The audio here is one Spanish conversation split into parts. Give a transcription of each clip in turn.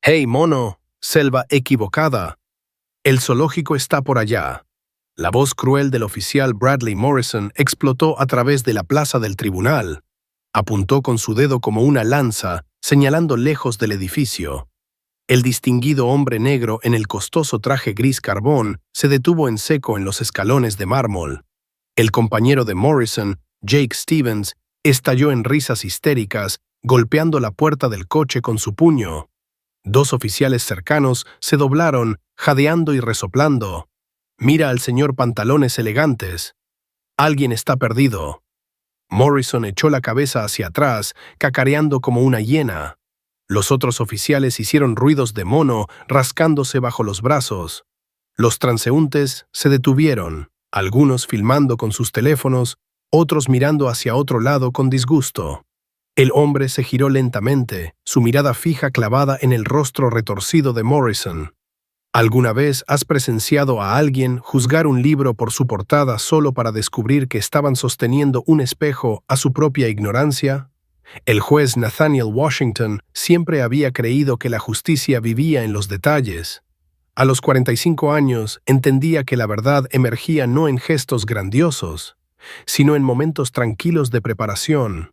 Hey, mono, selva equivocada. El zoológico está por allá. La voz cruel del oficial Bradley Morrison explotó a través de la plaza del tribunal. Apuntó con su dedo como una lanza, señalando lejos del edificio. El distinguido hombre negro en el costoso traje gris carbón se detuvo en seco en los escalones de mármol. El compañero de Morrison, Jake Stevens, estalló en risas histéricas, golpeando la puerta del coche con su puño. Dos oficiales cercanos se doblaron, jadeando y resoplando. «Mira al señor Pantalones Elegantes. Alguien está perdido». Morrison echó la cabeza hacia atrás, cacareando como una hiena. Los otros oficiales hicieron ruidos de mono, rascándose bajo los brazos. Los transeúntes se detuvieron, algunos filmando con sus teléfonos, otros mirando hacia otro lado con disgusto. El hombre se giró lentamente, su mirada fija clavada en el rostro retorcido de Morrison. ¿Alguna vez has presenciado a alguien juzgar un libro por su portada solo para descubrir que estaban sosteniendo un espejo a su propia ignorancia? El juez Nathaniel Washington siempre había creído que la justicia vivía en los detalles. A los 45 años entendía que la verdad emergía no en gestos grandiosos, sino en momentos tranquilos de preparación.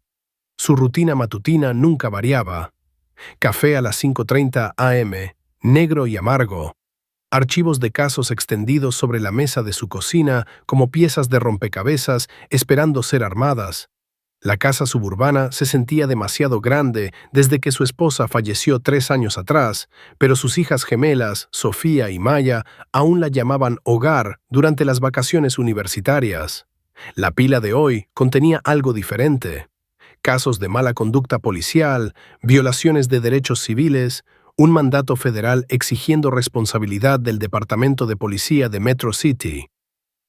Su rutina matutina nunca variaba. Café a las 5:30 am, negro y amargo. Archivos de casos extendidos sobre la mesa de su cocina como piezas de rompecabezas esperando ser armadas. La casa suburbana se sentía demasiado grande desde que su esposa falleció 3 años atrás, pero sus hijas gemelas, Sofía y Maya, aún la llamaban hogar durante las vacaciones universitarias. La pila de hoy contenía algo diferente. Casos de mala conducta policial, violaciones de derechos civiles, un mandato federal exigiendo responsabilidad del Departamento de Policía de Metro City.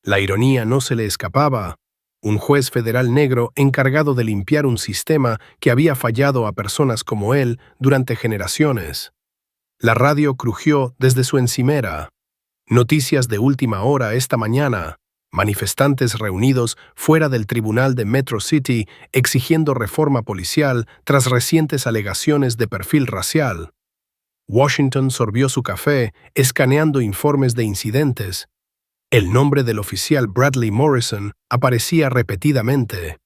La ironía no se le escapaba. Un juez federal negro encargado de limpiar un sistema que había fallado a personas como él durante generaciones. La radio crujió desde su encimera. Noticias de última hora esta mañana. Manifestantes reunidos fuera del tribunal de Metro City exigiendo reforma policial tras recientes alegaciones de perfil racial. Washington sorbió su café, escaneando informes de incidentes. El nombre del oficial Bradley Morrison aparecía repetidamente.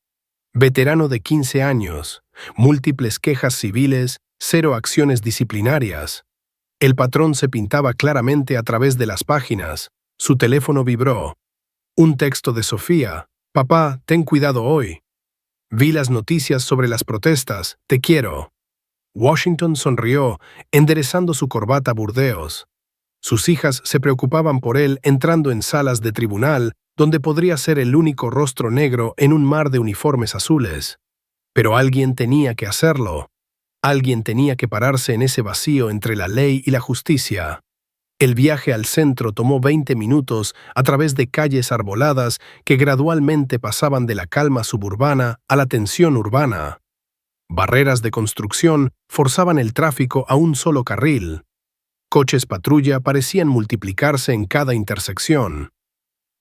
Veterano de 15 años, múltiples quejas civiles, 0 acciones disciplinarias. El patrón se pintaba claramente a través de las páginas. Su teléfono vibró. Un texto de Sofía. «Papá, ten cuidado hoy. Vi las noticias sobre las protestas. Te quiero». Washington sonrió, enderezando su corbata burdeos. Sus hijas se preocupaban por él entrando en salas de tribunal, donde podría ser el único rostro negro en un mar de uniformes azules. Pero alguien tenía que hacerlo. Alguien tenía que pararse en ese vacío entre la ley y la justicia. El viaje al centro tomó 20 minutos a través de calles arboladas que gradualmente pasaban de la calma suburbana a la tensión urbana. Barreras de construcción forzaban el tráfico a un solo carril. Coches patrulla parecían multiplicarse en cada intersección.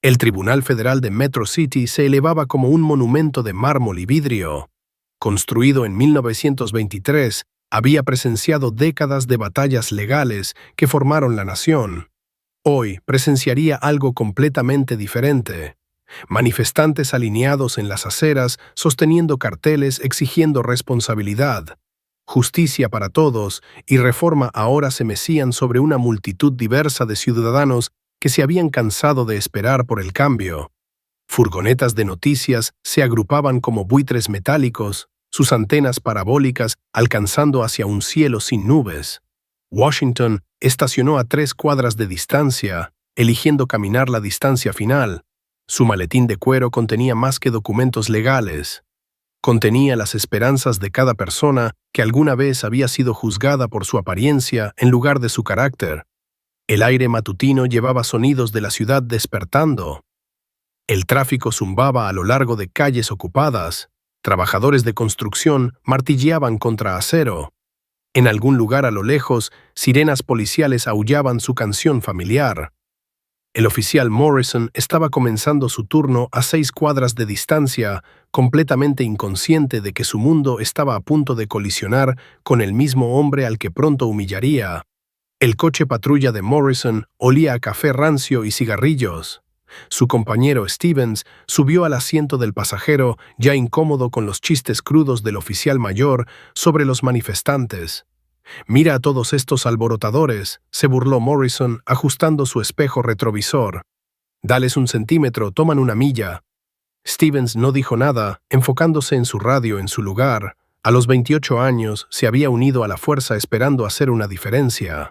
El Tribunal Federal de Metro City se elevaba como un monumento de mármol y vidrio. Construido en 1923, había presenciado décadas de batallas legales que formaron la nación. Hoy presenciaría algo completamente diferente. Manifestantes alineados en las aceras, sosteniendo carteles exigiendo responsabilidad. Justicia para todos y reforma ahora se mecían sobre una multitud diversa de ciudadanos que se habían cansado de esperar por el cambio. Furgonetas de noticias se agrupaban como buitres metálicos, sus antenas parabólicas alcanzando hacia un cielo sin nubes. Washington estacionó a 3 cuadras de distancia, eligiendo caminar la distancia final. Su maletín de cuero contenía más que documentos legales. Contenía las esperanzas de cada persona que alguna vez había sido juzgada por su apariencia en lugar de su carácter. El aire matutino llevaba sonidos de la ciudad despertando. El tráfico zumbaba a lo largo de calles ocupadas. Trabajadores de construcción martilleaban contra acero. En algún lugar a lo lejos, sirenas policiales aullaban su canción familiar. El oficial Morrison estaba comenzando su turno a 6 cuadras de distancia, completamente inconsciente de que su mundo estaba a punto de colisionar con el mismo hombre al que pronto humillaría. El coche patrulla de Morrison olía a café rancio y cigarrillos. Su compañero Stevens subió al asiento del pasajero, ya incómodo con los chistes crudos del oficial mayor sobre los manifestantes. «Mira a todos estos alborotadores», se burló Morrison, ajustando su espejo retrovisor. «Dales un centímetro, toman una milla». Stevens no dijo nada, enfocándose en su radio en su lugar. A los 28 años se había unido a la fuerza esperando hacer una diferencia.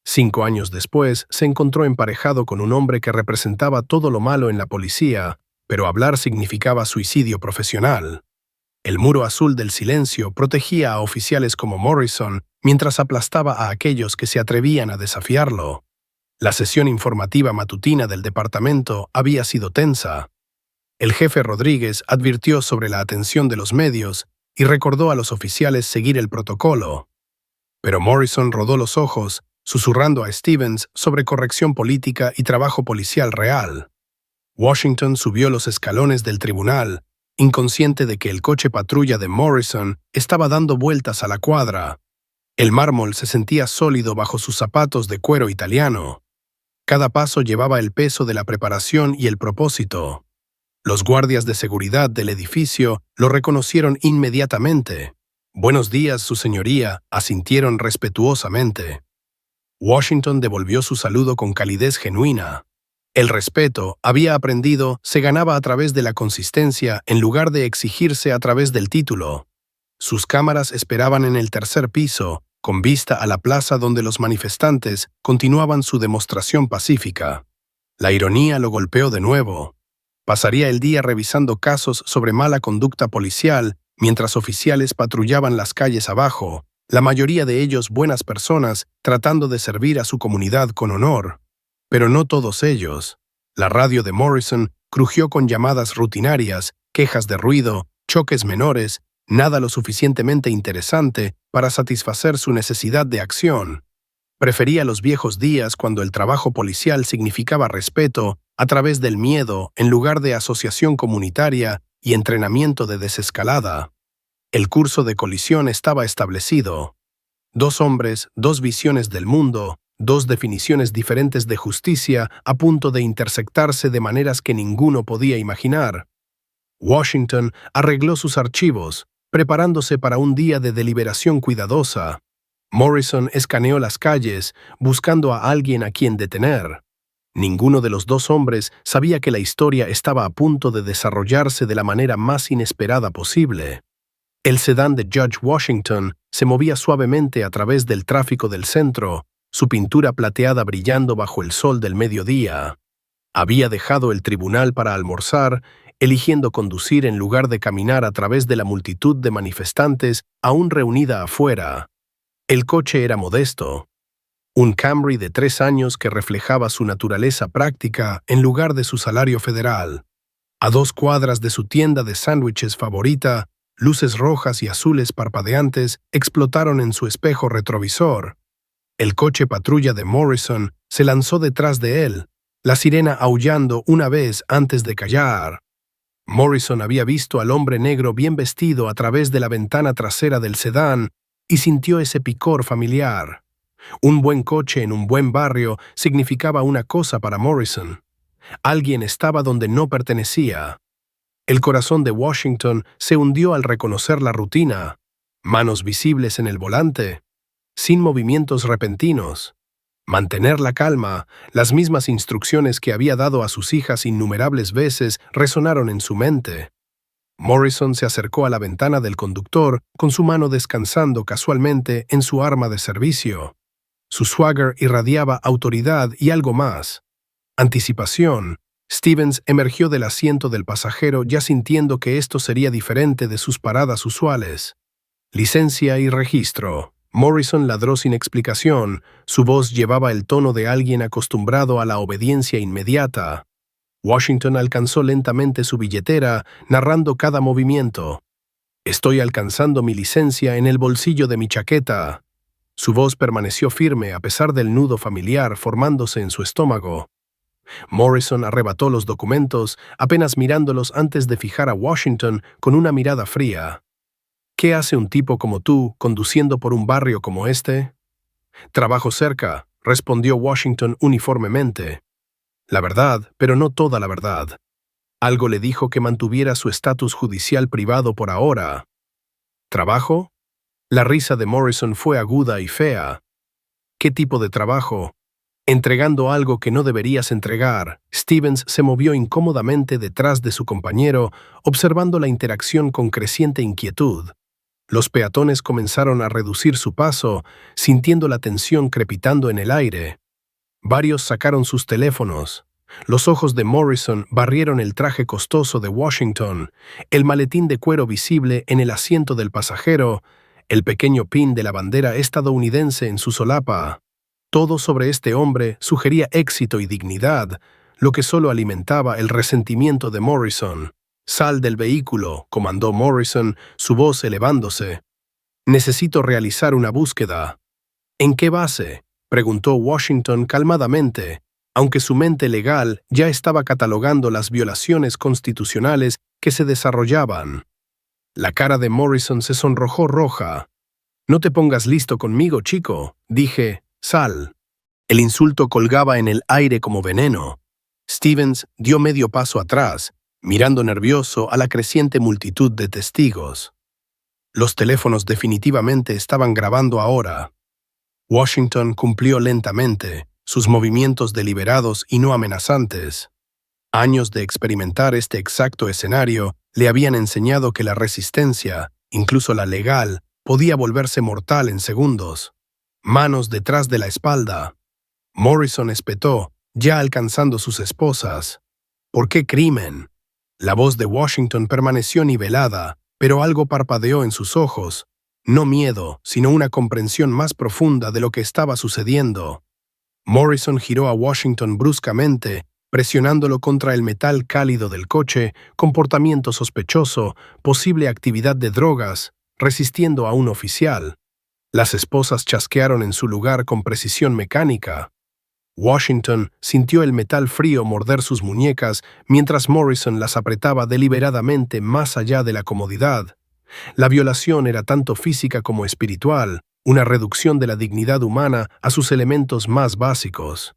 5 años después se encontró emparejado con un hombre que representaba todo lo malo en la policía, pero hablar significaba suicidio profesional. El muro azul del silencio protegía a oficiales como Morrison mientras aplastaba a aquellos que se atrevían a desafiarlo. La sesión informativa matutina del departamento había sido tensa. El jefe Rodríguez advirtió sobre la atención de los medios y recordó a los oficiales seguir el protocolo. Pero Morrison rodó los ojos, susurrando a Stevens sobre corrección política y trabajo policial real. Washington subió los escalones del tribunal, inconsciente de que el coche patrulla de Morrison estaba dando vueltas a la cuadra. El mármol se sentía sólido bajo sus zapatos de cuero italiano. Cada paso llevaba el peso de la preparación y el propósito. Los guardias de seguridad del edificio lo reconocieron inmediatamente. «Buenos días, su señoría», asintieron respetuosamente. Washington devolvió su saludo con calidez genuina. El respeto, había aprendido, se ganaba a través de la consistencia en lugar de exigirse a través del título. Sus cámaras esperaban en el tercer piso, con vista a la plaza donde los manifestantes continuaban su demostración pacífica. La ironía lo golpeó de nuevo. Pasaría el día revisando casos sobre mala conducta policial mientras oficiales patrullaban las calles abajo, la mayoría de ellos buenas personas tratando de servir a su comunidad con honor. Pero no todos ellos. La radio de Morrison crujió con llamadas rutinarias, quejas de ruido, choques menores, nada lo suficientemente interesante para satisfacer su necesidad de acción. Prefería los viejos días cuando el trabajo policial significaba respeto a través del miedo en lugar de asociación comunitaria y entrenamiento de desescalada. El curso de colisión estaba establecido. 2 hombres, 2 visiones del mundo, 2 definiciones diferentes de justicia a punto de intersectarse de maneras que ninguno podía imaginar. Washington arregló sus archivos, preparándose para un día de deliberación cuidadosa. Morrison escaneó las calles, buscando a alguien a quien detener. Ninguno de los 2 hombres sabía que la historia estaba a punto de desarrollarse de la manera más inesperada posible. El sedán de Judge Washington se movía suavemente a través del tráfico del centro, su pintura plateada brillando bajo el sol del mediodía. Había dejado el tribunal para almorzar, eligiendo conducir en lugar de caminar a través de la multitud de manifestantes aún reunida afuera. El coche era modesto. Un Camry de 3 años que reflejaba su naturaleza práctica en lugar de su salario federal. A 2 cuadras de su tienda de sándwiches favorita, luces rojas y azules parpadeantes explotaron en su espejo retrovisor. El coche patrulla de Morrison se lanzó detrás de él, la sirena aullando una vez antes de callar. Morrison había visto al hombre negro bien vestido a través de la ventana trasera del sedán y sintió ese picor familiar. Un buen coche en un buen barrio significaba una cosa para Morrison. Alguien estaba donde no pertenecía. El corazón de Washington se hundió al reconocer la rutina. Manos visibles en el volante, sin movimientos repentinos. Mantener la calma, las mismas instrucciones que había dado a sus hijas innumerables veces resonaron en su mente. Morrison se acercó a la ventana del conductor con su mano descansando casualmente en su arma de servicio. Su swagger irradiaba autoridad y algo más. Anticipación. Stevens emergió del asiento del pasajero ya sintiendo que esto sería diferente de sus paradas usuales. Licencia y registro. Morrison ladró sin explicación. Su voz llevaba el tono de alguien acostumbrado a la obediencia inmediata. Washington alcanzó lentamente su billetera, narrando cada movimiento. «Estoy alcanzando mi licencia en el bolsillo de mi chaqueta». Su voz permaneció firme a pesar del nudo familiar formándose en su estómago. Morrison arrebató los documentos, apenas mirándolos antes de fijar a Washington con una mirada fría. ¿Qué hace un tipo como tú conduciendo por un barrio como este? Trabajo cerca, respondió Washington uniformemente. La verdad, pero no toda la verdad. Algo le dijo que mantuviera su estatus judicial privado por ahora. ¿Trabajo? La risa de Morrison fue aguda y fea. ¿Qué tipo de trabajo? Entregando algo que no deberías entregar. Stevens se movió incómodamente detrás de su compañero, observando la interacción con creciente inquietud. Los peatones comenzaron a reducir su paso, sintiendo la tensión crepitando en el aire. Varios sacaron sus teléfonos. Los ojos de Morrison barrieron el traje costoso de Washington, el maletín de cuero visible en el asiento del pasajero, el pequeño pin de la bandera estadounidense en su solapa. Todo sobre este hombre sugería éxito y dignidad, lo que solo alimentaba el resentimiento de Morrison. «Sal del vehículo», comandó Morrison, su voz elevándose. «Necesito realizar una búsqueda». «¿En qué base?», preguntó Washington calmadamente, aunque su mente legal ya estaba catalogando las violaciones constitucionales que se desarrollaban. La cara de Morrison se sonrojó roja. «No te pongas listo conmigo, chico», dije. «Sal». El insulto colgaba en el aire como veneno. Stevens dio medio paso atrás, mirando nervioso a la creciente multitud de testigos. Los teléfonos definitivamente estaban grabando ahora. Washington cumplió lentamente, sus movimientos deliberados y no amenazantes. Años de experimentar este exacto escenario le habían enseñado que la resistencia, incluso la legal, podía volverse mortal en segundos. Manos detrás de la espalda. Morrison espetó, ya alcanzando sus esposas. ¿Por qué crimen? La voz de Washington permaneció nivelada, pero algo parpadeó en sus ojos. No miedo, sino una comprensión más profunda de lo que estaba sucediendo. Morrison giró a Washington bruscamente, presionándolo contra el metal cálido del coche, comportamiento sospechoso, posible actividad de drogas, resistiendo a un oficial. Las esposas chasquearon en su lugar con precisión mecánica. Washington sintió el metal frío morder sus muñecas mientras Morrison las apretaba deliberadamente más allá de la comodidad. La violación era tanto física como espiritual, una reducción de la dignidad humana a sus elementos más básicos.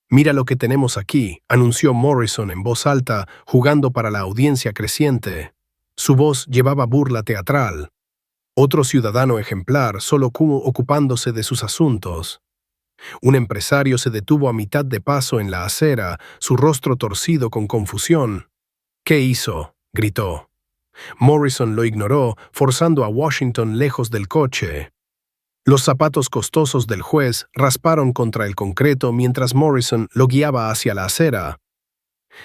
«Mira lo que tenemos aquí», anunció Morrison en voz alta, jugando para la audiencia creciente. Su voz llevaba burla teatral. Otro ciudadano ejemplar solo ocupándose de sus asuntos. Un empresario se detuvo a mitad de paso en la acera, su rostro torcido con confusión. «¿Qué hizo?», gritó. Morrison lo ignoró, forzando a Washington lejos del coche. Los zapatos costosos del juez rasparon contra el concreto mientras Morrison lo guiaba hacia la acera.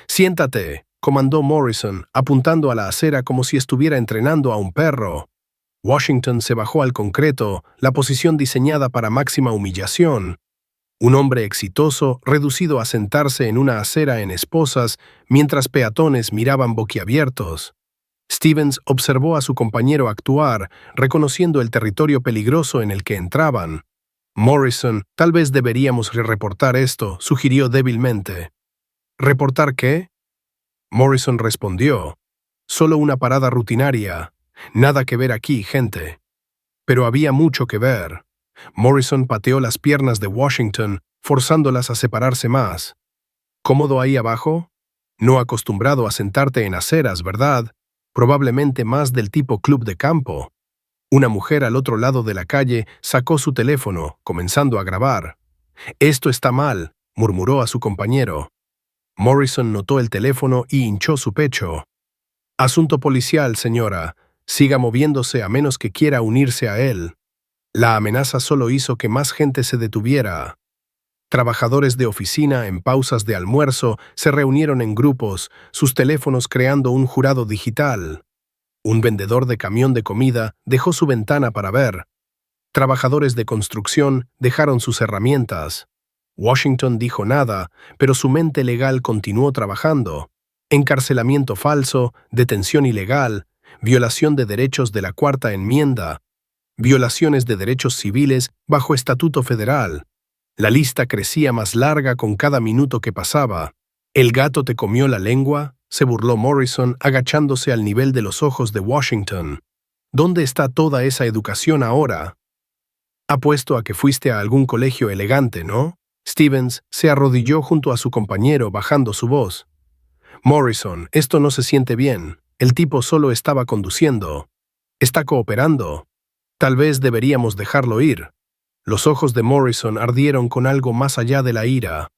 «Siéntate», comandó Morrison, apuntando a la acera como si estuviera entrenando a un perro. Washington se bajó al concreto, la posición diseñada para máxima humillación. Un hombre exitoso, reducido a sentarse en una acera en esposas, mientras peatones miraban boquiabiertos. Stevens observó a su compañero actuar, reconociendo el territorio peligroso en el que entraban. Morrison, tal vez deberíamos reportar esto, sugirió débilmente. ¿Reportar qué? Morrison respondió. Solo una parada rutinaria. Nada que ver aquí, gente. Pero había mucho que ver. Morrison pateó las piernas de Washington, forzándolas a separarse más. ¿Cómodo ahí abajo? No acostumbrado a sentarte en aceras, ¿verdad? Probablemente más del tipo club de campo. Una mujer al otro lado de la calle sacó su teléfono, comenzando a grabar. «Esto está mal», murmuró a su compañero. Morrison notó el teléfono y hinchó su pecho. «Asunto policial, señora. Siga moviéndose a menos que quiera unirse a él». La amenaza solo hizo que más gente se detuviera. Trabajadores de oficina en pausas de almuerzo se reunieron en grupos, sus teléfonos creando un jurado digital. Un vendedor de camión de comida dejó su ventana para ver. Trabajadores de construcción dejaron sus herramientas. Washington dijo nada, pero su mente legal continuó trabajando. Encarcelamiento falso, detención ilegal, violación de derechos de la Cuarta Enmienda, violaciones de derechos civiles bajo estatuto federal. La lista crecía más larga con cada minuto que pasaba. ¿El gato te comió la lengua?, se burló Morrison, agachándose al nivel de los ojos de Washington. ¿Dónde está toda esa educación ahora? Apuesto a que fuiste a algún colegio elegante, ¿no? Stevens se arrodilló junto a su compañero, bajando su voz. Morrison, esto no se siente bien. El tipo solo estaba conduciendo. Está cooperando. Tal vez deberíamos dejarlo ir. Los ojos de Morrison ardieron con algo más allá de la ira.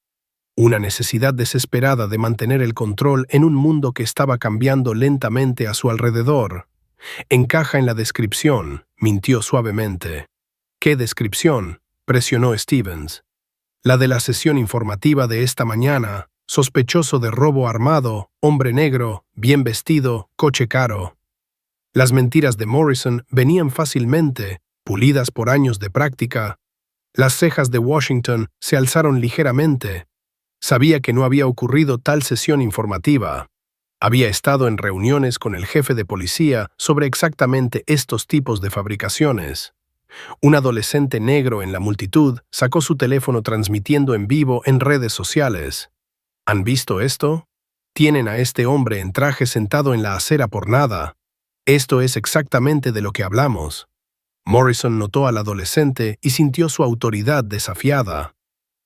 Una necesidad desesperada de mantener el control en un mundo que estaba cambiando lentamente a su alrededor. Encaja en la descripción, mintió suavemente. ¿Qué descripción?, presionó Stevens. La de la sesión informativa de esta mañana, sospechoso de robo armado, hombre negro, bien vestido, coche caro. Las mentiras de Morrison venían fácilmente, pulidas por años de práctica. Las cejas de Washington se alzaron ligeramente. Sabía que no había ocurrido tal sesión informativa. Había estado en reuniones con el jefe de policía sobre exactamente estos tipos de fabricaciones. Un adolescente negro en la multitud sacó su teléfono transmitiendo en vivo en redes sociales. ¿Han visto esto? Tienen a este hombre en traje sentado en la acera por nada. Esto es exactamente de lo que hablamos. Morrison notó al adolescente y sintió su autoridad desafiada.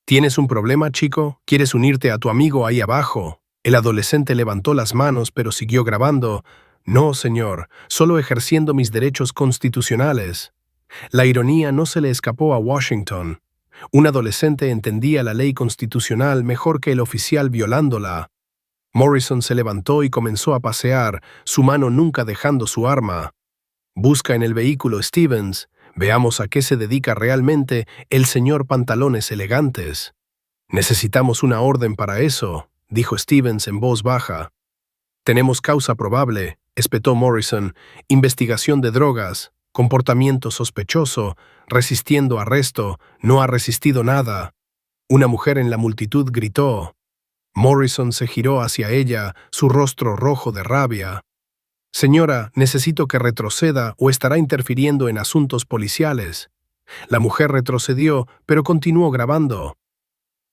¿Tienes un problema, chico? ¿Quieres unirte a tu amigo ahí abajo? El adolescente levantó las manos pero siguió grabando. No, señor, solo ejerciendo mis derechos constitucionales. La ironía no se le escapó a Washington. Un adolescente entendía la ley constitucional mejor que el oficial violándola. Morrison se levantó y comenzó a pasear, su mano nunca dejando su arma. Busca en el vehículo, Stevens. Veamos a qué se dedica realmente el señor Pantalones Elegantes. Necesitamos una orden para eso, dijo Stevens en voz baja. Tenemos causa probable, espetó Morrison, investigación de drogas, comportamiento sospechoso, resistiendo arresto, no ha resistido nada. Una mujer en la multitud gritó. Morrison se giró hacia ella, su rostro rojo de rabia. Señora, necesito que retroceda o estará interfiriendo en asuntos policiales. La mujer retrocedió, pero continuó grabando.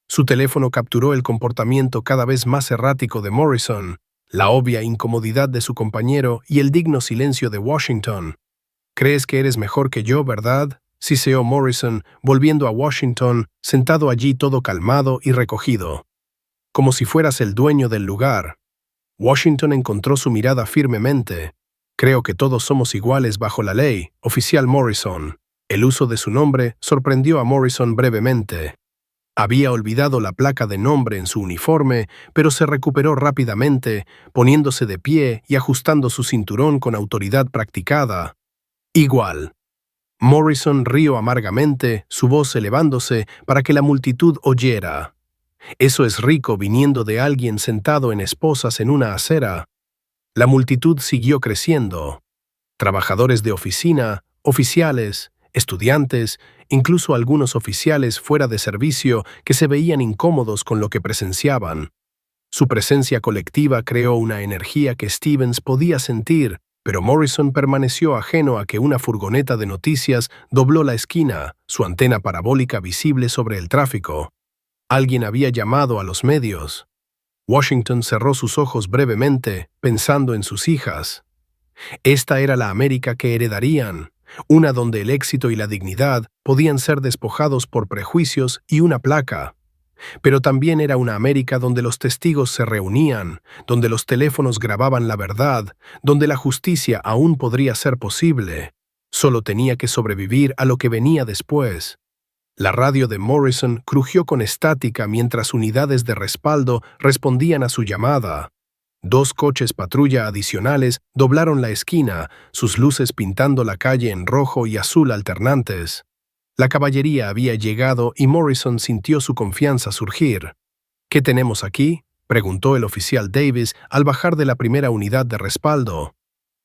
Su teléfono capturó el comportamiento cada vez más errático de Morrison, la obvia incomodidad de su compañero y el digno silencio de Washington. «¿Crees que eres mejor que yo, verdad?», siseó Morrison, volviendo a Washington, sentado allí todo calmado y recogido. «Como si fueras el dueño del lugar». Washington encontró su mirada firmemente. «Creo que todos somos iguales bajo la ley, oficial Morrison». El uso de su nombre sorprendió a Morrison brevemente. Había olvidado la placa de nombre en su uniforme, pero se recuperó rápidamente, poniéndose de pie y ajustando su cinturón con autoridad practicada. «Igual». Morrison rió amargamente, su voz elevándose para que la multitud oyera. «Eso es rico viniendo de alguien sentado en esposas en una acera». La multitud siguió creciendo. Trabajadores de oficina, oficiales, estudiantes, incluso algunos oficiales fuera de servicio que se veían incómodos con lo que presenciaban. Su presencia colectiva creó una energía que Stevens podía sentir, pero Morrison permaneció ajeno a que una furgoneta de noticias dobló la esquina, su antena parabólica visible sobre el tráfico. Alguien había llamado a los medios. Washington cerró sus ojos brevemente, pensando en sus hijas. Esta era la América que heredarían, una donde el éxito y la dignidad podían ser despojados por prejuicios y una placa. Pero también era una América donde los testigos se reunían, donde los teléfonos grababan la verdad, donde la justicia aún podría ser posible. Solo tenía que sobrevivir a lo que venía después. La radio de Morrison crujió con estática mientras unidades de respaldo respondían a su llamada. 2 coches patrulla adicionales doblaron la esquina, sus luces pintando la calle en rojo y azul alternantes. La caballería había llegado y Morrison sintió su confianza surgir. «¿Qué tenemos aquí?», preguntó el oficial Davis al bajar de la primera unidad de respaldo.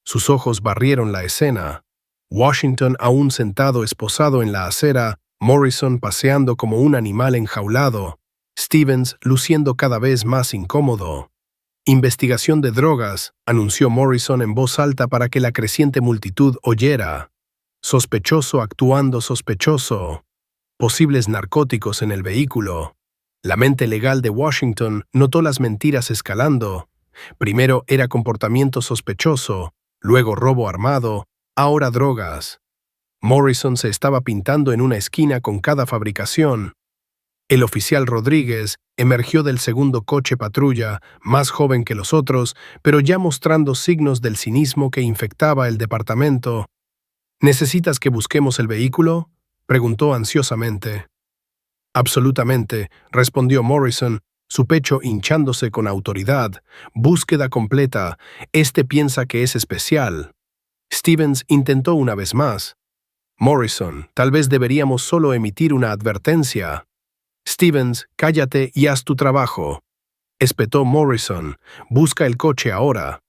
Sus ojos barrieron la escena. Washington aún sentado esposado en la acera, Morrison paseando como un animal enjaulado, Stevens luciendo cada vez más incómodo. «Investigación de drogas», anunció Morrison en voz alta para que la creciente multitud oyera. «Sospechoso actuando sospechoso. Posibles narcóticos en el vehículo». La mente legal de Washington notó las mentiras escalando. Primero era comportamiento sospechoso, luego robo armado, ahora drogas. Morrison se estaba pintando en una esquina con cada fabricación. El oficial Rodríguez emergió del segundo coche patrulla, más joven que los otros, pero ya mostrando signos del cinismo que infectaba el departamento. ¿Necesitas que busquemos el vehículo?, preguntó ansiosamente. Absolutamente, respondió Morrison, su pecho hinchándose con autoridad. Búsqueda completa. Este piensa que es especial. Stevens intentó una vez más. Morrison, tal vez deberíamos solo emitir una advertencia. Stevens, cállate y haz tu trabajo. Espetó Morrison. Busca el coche ahora.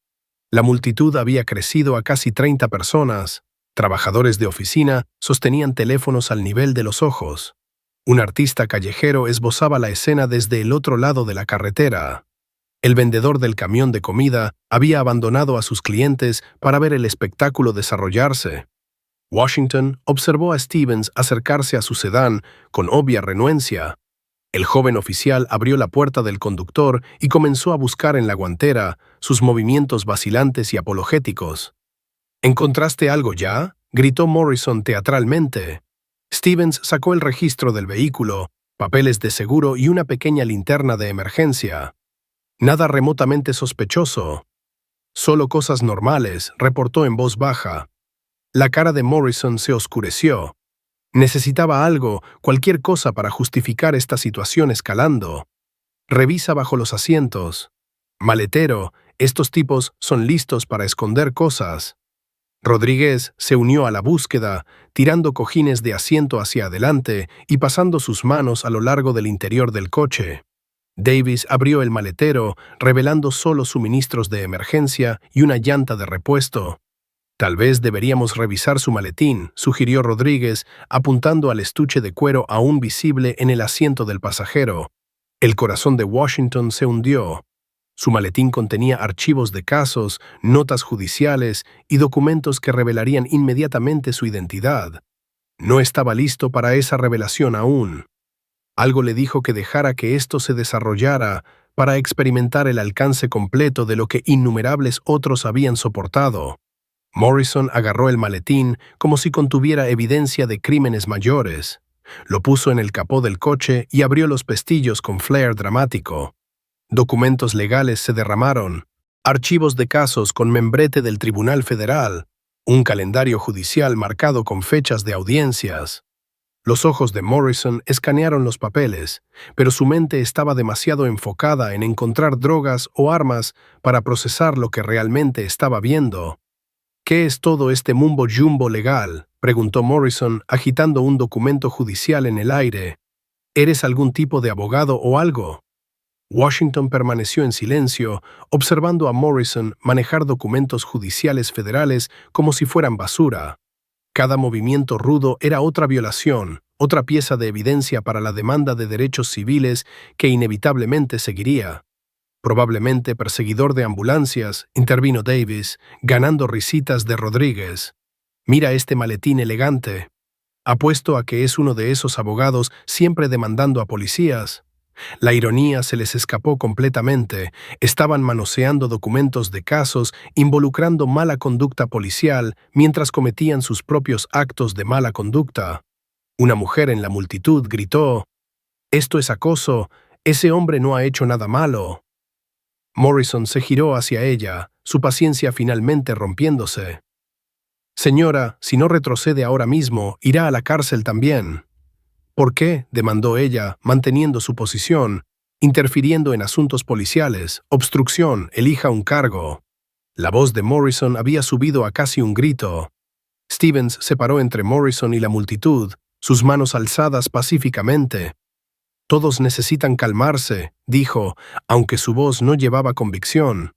La multitud había crecido a casi 30 personas. Trabajadores de oficina sostenían teléfonos al nivel de los ojos. Un artista callejero esbozaba la escena desde el otro lado de la carretera. El vendedor del camión de comida había abandonado a sus clientes para ver el espectáculo desarrollarse. Washington observó a Stevens acercarse a su sedán con obvia renuencia. El joven oficial abrió la puerta del conductor y comenzó a buscar en la guantera, sus movimientos vacilantes y apologéticos. ¿Encontraste algo ya?, gritó Morrison teatralmente. Stevens sacó el registro del vehículo, papeles de seguro y una pequeña linterna de emergencia. Nada remotamente sospechoso. Solo cosas normales, reportó en voz baja. La cara de Morrison se oscureció. Necesitaba algo, cualquier cosa para justificar esta situación escalando. Revisa bajo los asientos. Maletero, estos tipos son listos para esconder cosas. Rodríguez se unió a la búsqueda, tirando cojines de asiento hacia adelante y pasando sus manos a lo largo del interior del coche. Davis abrió el maletero, revelando solo suministros de emergencia y una llanta de repuesto. Tal vez deberíamos revisar su maletín, sugirió Rodríguez, apuntando al estuche de cuero aún visible en el asiento del pasajero. El corazón de Washington se hundió. Su maletín contenía archivos de casos, notas judiciales y documentos que revelarían inmediatamente su identidad. No estaba listo para esa revelación aún. Algo le dijo que dejara que esto se desarrollara para experimentar el alcance completo de lo que innumerables otros habían soportado. Morrison agarró el maletín como si contuviera evidencia de crímenes mayores. Lo puso en el capó del coche y abrió los pestillos con flair dramático. Documentos legales se derramaron, archivos de casos con membrete del Tribunal Federal, un calendario judicial marcado con fechas de audiencias. Los ojos de Morrison escanearon los papeles, pero su mente estaba demasiado enfocada en encontrar drogas o armas para procesar lo que realmente estaba viendo. ¿Qué es todo este mumbo jumbo legal?, preguntó Morrison, agitando un documento judicial en el aire. ¿Eres algún tipo de abogado o algo? Washington permaneció en silencio, observando a Morrison manejar documentos judiciales federales como si fueran basura. Cada movimiento rudo era otra violación, otra pieza de evidencia para la demanda de derechos civiles que inevitablemente seguiría. Probablemente perseguidor de ambulancias, intervino Davis, ganando risitas de Rodríguez. Mira este maletín elegante. Apuesto a que es uno de esos abogados siempre demandando a policías. La ironía se les escapó completamente. Estaban manoseando documentos de casos involucrando mala conducta policial mientras cometían sus propios actos de mala conducta. Una mujer en la multitud gritó: «Esto es acoso. Ese hombre no ha hecho nada malo». Morrison se giró hacia ella, su paciencia finalmente rompiéndose. «Señora, si no retrocede ahora mismo, irá a la cárcel también». «¿Por qué?», demandó ella, manteniendo su posición, interfiriendo en asuntos policiales, obstrucción, elija un cargo. La voz de Morrison había subido a casi un grito. Stevens se paró entre Morrison y la multitud, sus manos alzadas pacíficamente. «Todos necesitan calmarse», dijo, aunque su voz no llevaba convicción.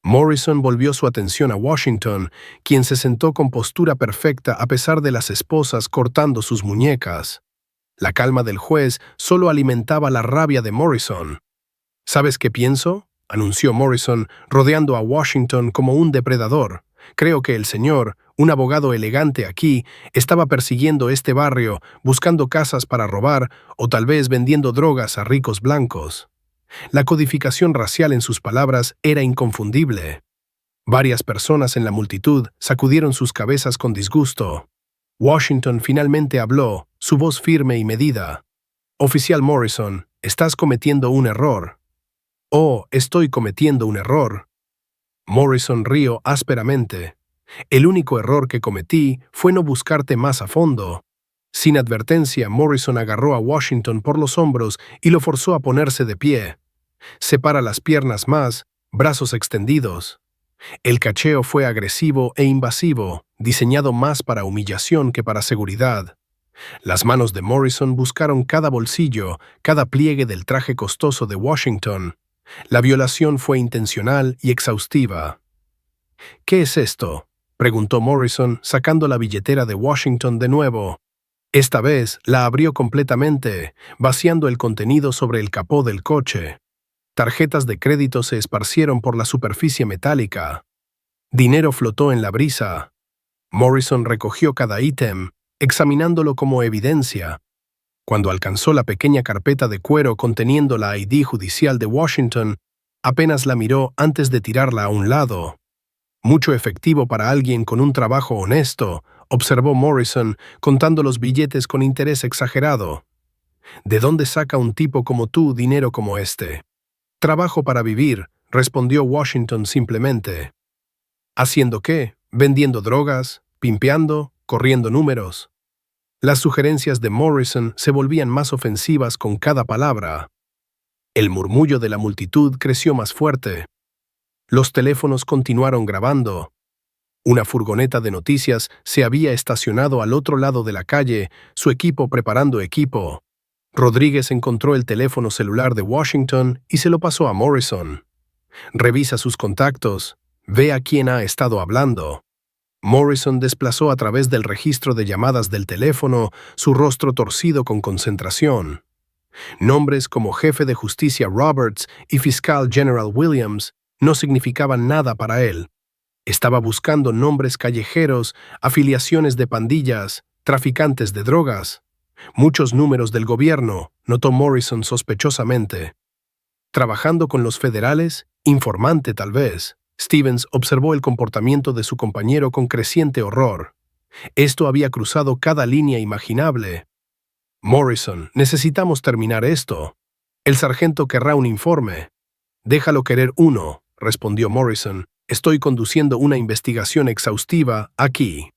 Morrison volvió su atención a Washington, quien se sentó con postura perfecta a pesar de las esposas cortando sus muñecas. La calma del juez solo alimentaba la rabia de Morrison. «¿Sabes qué pienso?», anunció Morrison, rodeando a Washington como un depredador. Creo que el señor, un abogado elegante aquí, estaba persiguiendo este barrio, buscando casas para robar o tal vez vendiendo drogas a ricos blancos. La codificación racial en sus palabras era inconfundible. Varias personas en la multitud sacudieron sus cabezas con disgusto. Washington finalmente habló, su voz firme y medida. Oficial Morrison, estás cometiendo un error. Oh, estoy cometiendo un error. Morrison rió ásperamente. El único error que cometí fue no buscarte más a fondo. Sin advertencia, Morrison agarró a Washington por los hombros y lo forzó a ponerse de pie. Separa las piernas más, brazos extendidos. El cacheo fue agresivo e invasivo, diseñado más para humillación que para seguridad. Las manos de Morrison buscaron cada bolsillo, cada pliegue del traje costoso de Washington. La violación fue intencional y exhaustiva. ¿Qué es esto?, preguntó Morrison, sacando la billetera de Washington de nuevo. Esta vez la abrió completamente, vaciando el contenido sobre el capó del coche. Tarjetas de crédito se esparcieron por la superficie metálica. Dinero flotó en la brisa. Morrison recogió cada ítem, examinándolo como evidencia. Cuando alcanzó la pequeña carpeta de cuero conteniendo la ID judicial de Washington, apenas la miró antes de tirarla a un lado. Mucho efectivo para alguien con un trabajo honesto, observó Morrison, contando los billetes con interés exagerado. ¿De dónde saca un tipo como tú dinero como este? Trabajo para vivir, respondió Washington simplemente. ¿Haciendo qué? ¿Vendiendo drogas? ¿Pimpeando? ¿Corriendo números? Las sugerencias de Morrison se volvían más ofensivas con cada palabra. El murmullo de la multitud creció más fuerte. Los teléfonos continuaron grabando. Una furgoneta de noticias se había estacionado al otro lado de la calle, su equipo preparando equipo. Rodríguez encontró el teléfono celular de Washington y se lo pasó a Morrison. Revisa sus contactos, ve a quién ha estado hablando. Morrison desplazó a través del registro de llamadas del teléfono, su rostro torcido con concentración. Nombres como jefe de justicia Roberts y fiscal General Williams no significaban nada para él. Estaba buscando nombres callejeros, afiliaciones de pandillas, traficantes de drogas. Muchos números del gobierno, notó Morrison sospechosamente. Trabajando con los federales, informante tal vez. Stevens observó el comportamiento de su compañero con creciente horror. Esto había cruzado cada línea imaginable. Morrison, necesitamos terminar esto. El sargento querrá un informe. Déjalo querer uno, respondió Morrison. Estoy conduciendo una investigación exhaustiva aquí.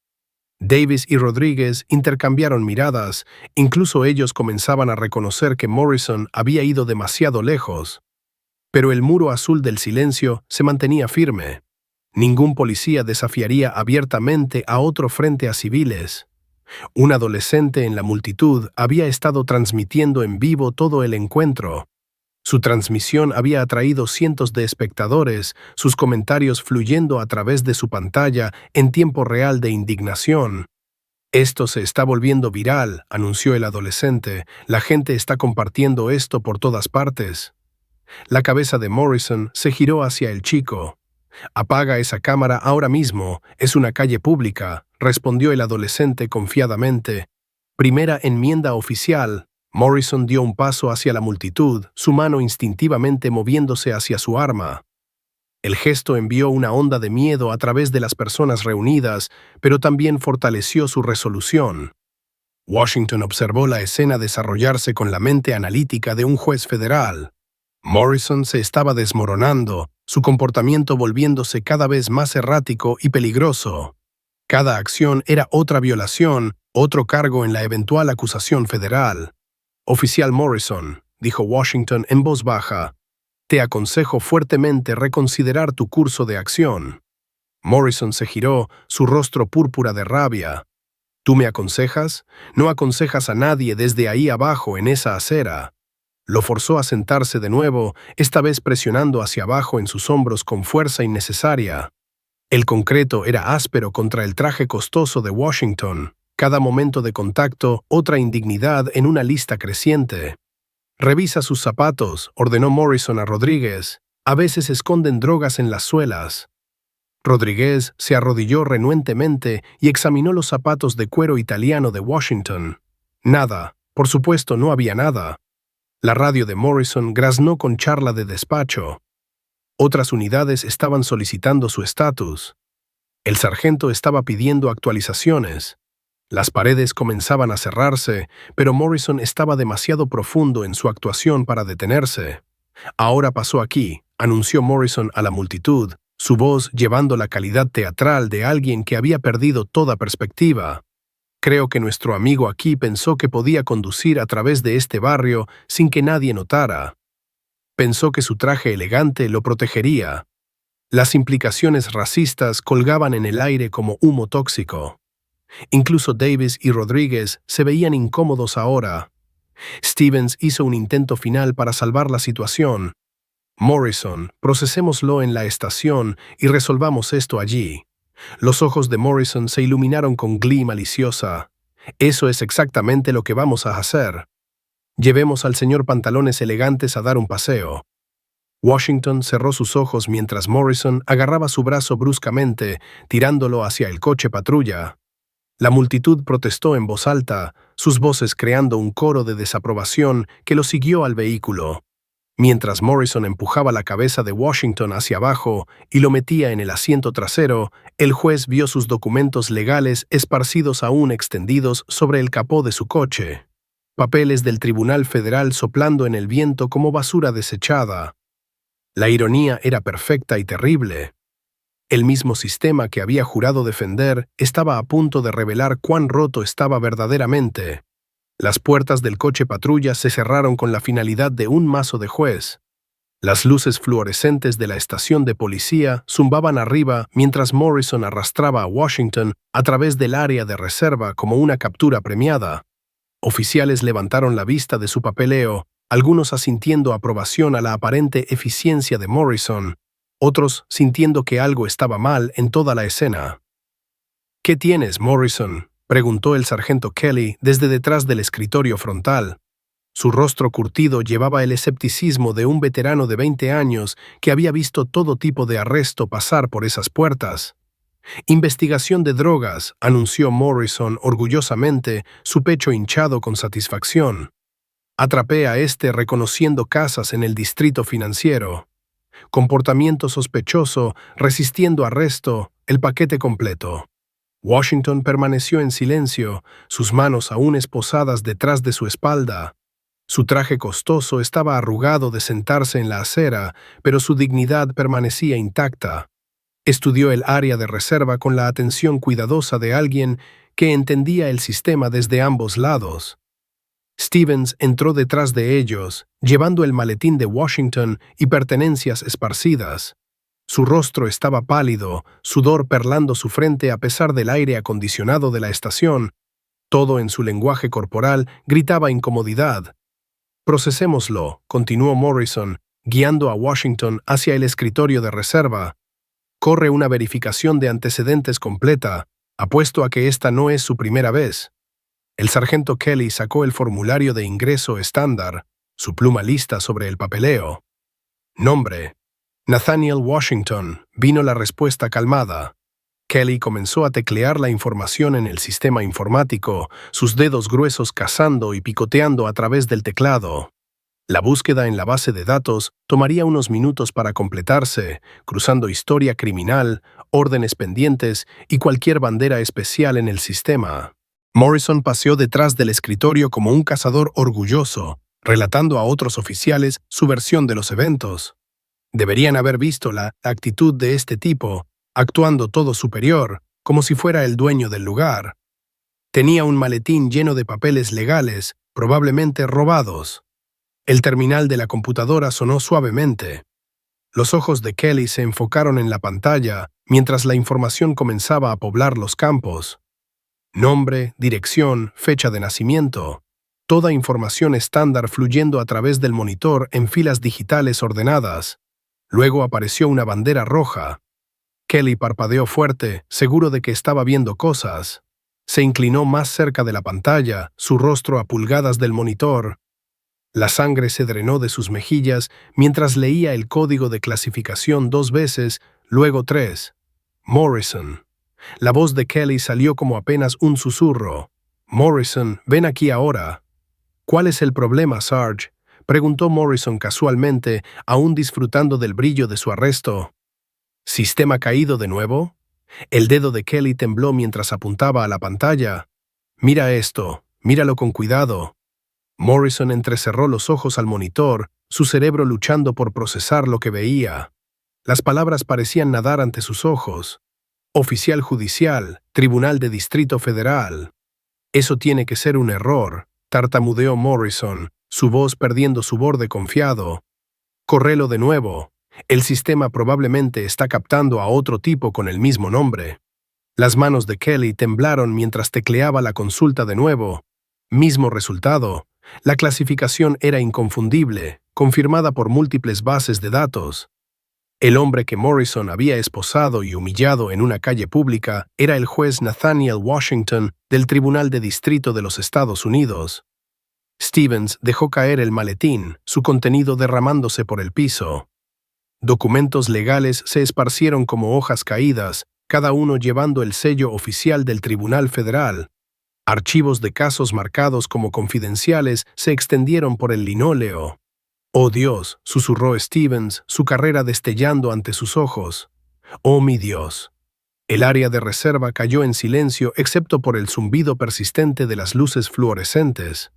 Davis y Rodríguez intercambiaron miradas, incluso ellos comenzaban a reconocer que Morrison había ido demasiado lejos. Pero el muro azul del silencio se mantenía firme. Ningún policía desafiaría abiertamente a otro frente a civiles. Un adolescente en la multitud había estado transmitiendo en vivo todo el encuentro. Su transmisión había atraído cientos de espectadores, sus comentarios fluyendo a través de su pantalla en tiempo real de indignación. Esto se está volviendo viral, anunció el adolescente. La gente está compartiendo esto por todas partes. La cabeza de Morrison se giró hacia el chico. «Apaga esa cámara ahora mismo, es una calle pública», respondió el adolescente confiadamente. Primera enmienda oficial. Morrison dio un paso hacia la multitud, su mano instintivamente moviéndose hacia su arma. El gesto envió una onda de miedo a través de las personas reunidas, pero también fortaleció su resolución. Washington observó la escena desarrollarse con la mente analítica de un juez federal. Morrison se estaba desmoronando, su comportamiento volviéndose cada vez más errático y peligroso. Cada acción era otra violación, otro cargo en la eventual acusación federal. «Oficial Morrison», dijo Washington en voz baja, «te aconsejo fuertemente reconsiderar tu curso de acción». Morrison se giró, su rostro púrpura de rabia. «¿Tú me aconsejas? No aconsejas a nadie desde ahí abajo en esa acera». Lo forzó a sentarse de nuevo, esta vez presionando hacia abajo en sus hombros con fuerza innecesaria. El concreto era áspero contra el traje costoso de Washington. Cada momento de contacto, otra indignidad en una lista creciente. «Revisa sus zapatos», ordenó Morrison a Rodríguez. «A veces esconden drogas en las suelas». Rodríguez se arrodilló renuentemente y examinó los zapatos de cuero italiano de Washington. Nada, por supuesto no había nada. La radio de Morrison graznó con charla de despacho. Otras unidades estaban solicitando su estatus. El sargento estaba pidiendo actualizaciones. Las paredes comenzaban a cerrarse, pero Morrison estaba demasiado profundo en su actuación para detenerse. «Ahora pasó aquí», anunció Morrison a la multitud, su voz llevando la calidad teatral de alguien que había perdido toda perspectiva. «Creo que nuestro amigo aquí pensó que podía conducir a través de este barrio sin que nadie notara. Pensó que su traje elegante lo protegería. Las implicaciones racistas colgaban en el aire como humo tóxico. Incluso Davis y Rodríguez se veían incómodos ahora. Stevens hizo un intento final para salvar la situación. «Morrison, procesémoslo en la estación y resolvamos esto allí». Los ojos de Morrison se iluminaron con glee maliciosa. «Eso es exactamente lo que vamos a hacer. Llevemos al señor Pantalones Elegantes a dar un paseo». Washington cerró sus ojos mientras Morrison agarraba su brazo bruscamente, tirándolo hacia el coche patrulla. La multitud protestó en voz alta, sus voces creando un coro de desaprobación que lo siguió al vehículo. Mientras Morrison empujaba la cabeza de Washington hacia abajo y lo metía en el asiento trasero, el juez vio sus documentos legales esparcidos aún extendidos sobre el capó de su coche. Papeles del Tribunal Federal soplando en el viento como basura desechada. La ironía era perfecta y terrible. El mismo sistema que había jurado defender estaba a punto de revelar cuán roto estaba verdaderamente. Las puertas del coche patrulla se cerraron con la finalidad de un mazo de juez. Las luces fluorescentes de la estación de policía zumbaban arriba mientras Morrison arrastraba a Washington a través del área de reserva como una captura premiada. Oficiales levantaron la vista de su papeleo, algunos asintiendo aprobación a la aparente eficiencia de Morrison, otros sintiendo que algo estaba mal en toda la escena. «¿Qué tienes, Morrison?», preguntó el sargento Kelly desde detrás del escritorio frontal. Su rostro curtido llevaba el escepticismo de un veterano de 20 años que había visto todo tipo de arresto pasar por esas puertas. «Investigación de drogas», anunció Morrison orgullosamente, su pecho hinchado con satisfacción. «Atrapé a este reconociendo casas en el distrito financiero. Comportamiento sospechoso, resistiendo arresto, el paquete completo». Washington permaneció en silencio, sus manos aún esposadas detrás de su espalda. Su traje costoso estaba arrugado de sentarse en la acera, pero su dignidad permanecía intacta. Estudió el área de reserva con la atención cuidadosa de alguien que entendía el sistema desde ambos lados. Stevens entró detrás de ellos, llevando el maletín de Washington y pertenencias esparcidas. Su rostro estaba pálido, sudor perlando su frente a pesar del aire acondicionado de la estación. Todo en su lenguaje corporal gritaba incomodidad. «Procesémoslo», continuó Morrison, guiando a Washington hacia el escritorio de reserva. «Corre una verificación de antecedentes completa. Apuesto a que esta no es su primera vez». El sargento Kelly sacó el formulario de ingreso estándar, su pluma lista sobre el papeleo. «Nombre: Nathaniel Washington», vino la respuesta calmada. Kelly comenzó a teclear la información en el sistema informático, sus dedos gruesos cazando y picoteando a través del teclado. La búsqueda en la base de datos tomaría unos minutos para completarse, cruzando historia criminal, órdenes pendientes y cualquier bandera especial en el sistema. Morrison paseó detrás del escritorio como un cazador orgulloso, relatando a otros oficiales su versión de los eventos. Deberían haber visto la actitud de este tipo, actuando todo superior, como si fuera el dueño del lugar. Tenía un maletín lleno de papeles legales, probablemente robados. El terminal de la computadora sonó suavemente. Los ojos de Kelly se enfocaron en la pantalla mientras la información comenzaba a poblar los campos. Nombre, dirección, fecha de nacimiento. Toda información estándar fluyendo a través del monitor en filas digitales ordenadas. Luego apareció una bandera roja. Kelly parpadeó fuerte, seguro de que estaba viendo cosas. Se inclinó más cerca de la pantalla, su rostro a pulgadas del monitor. La sangre se drenó de sus mejillas mientras leía el código de clasificación 2 veces, luego 3. Morrison. La voz de Kelly salió como apenas un susurro. Morrison, ven aquí ahora. ¿Cuál es el problema, Sarge? Preguntó Morrison casualmente, aún disfrutando del brillo de su arresto. ¿Sistema caído de nuevo? El dedo de Kelly tembló mientras apuntaba a la pantalla. Mira esto, míralo con cuidado. Morrison entrecerró los ojos al monitor, su cerebro luchando por procesar lo que veía. Las palabras parecían nadar ante sus ojos. Oficial judicial, Tribunal de Distrito Federal. Eso tiene que ser un error, tartamudeó Morrison, su voz perdiendo su borde confiado. Correlo de nuevo. El sistema probablemente está captando a otro tipo con el mismo nombre. Las manos de Kelly temblaron mientras tecleaba la consulta de nuevo. Mismo resultado. La clasificación era inconfundible, confirmada por múltiples bases de datos. El hombre que Morrison había esposado y humillado en una calle pública era el juez Nathaniel Washington del Tribunal de Distrito de los Estados Unidos. Stevens dejó caer el maletín, su contenido derramándose por el piso. Documentos legales se esparcieron como hojas caídas, cada uno llevando el sello oficial del Tribunal Federal. Archivos de casos marcados como confidenciales se extendieron por el linóleo. «Oh Dios», susurró Stevens, su carrera destellando ante sus ojos. «Oh mi Dios». El área de reserva cayó en silencio excepto por el zumbido persistente de las luces fluorescentes.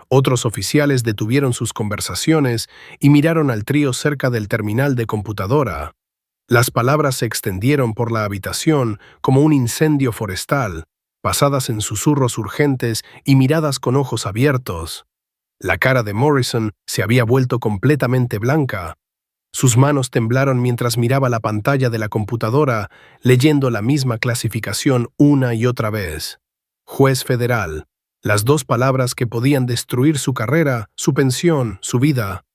Otros oficiales detuvieron sus conversaciones y miraron al trío cerca del terminal de computadora. Las palabras se extendieron por la habitación como un incendio forestal, pasadas en susurros urgentes y miradas con ojos abiertos. La cara de Morrison se había vuelto completamente blanca. Sus manos temblaron mientras miraba la pantalla de la computadora, leyendo la misma clasificación una y otra vez. Juez federal. Las dos palabras que podían destruir su carrera, su pensión, su vida.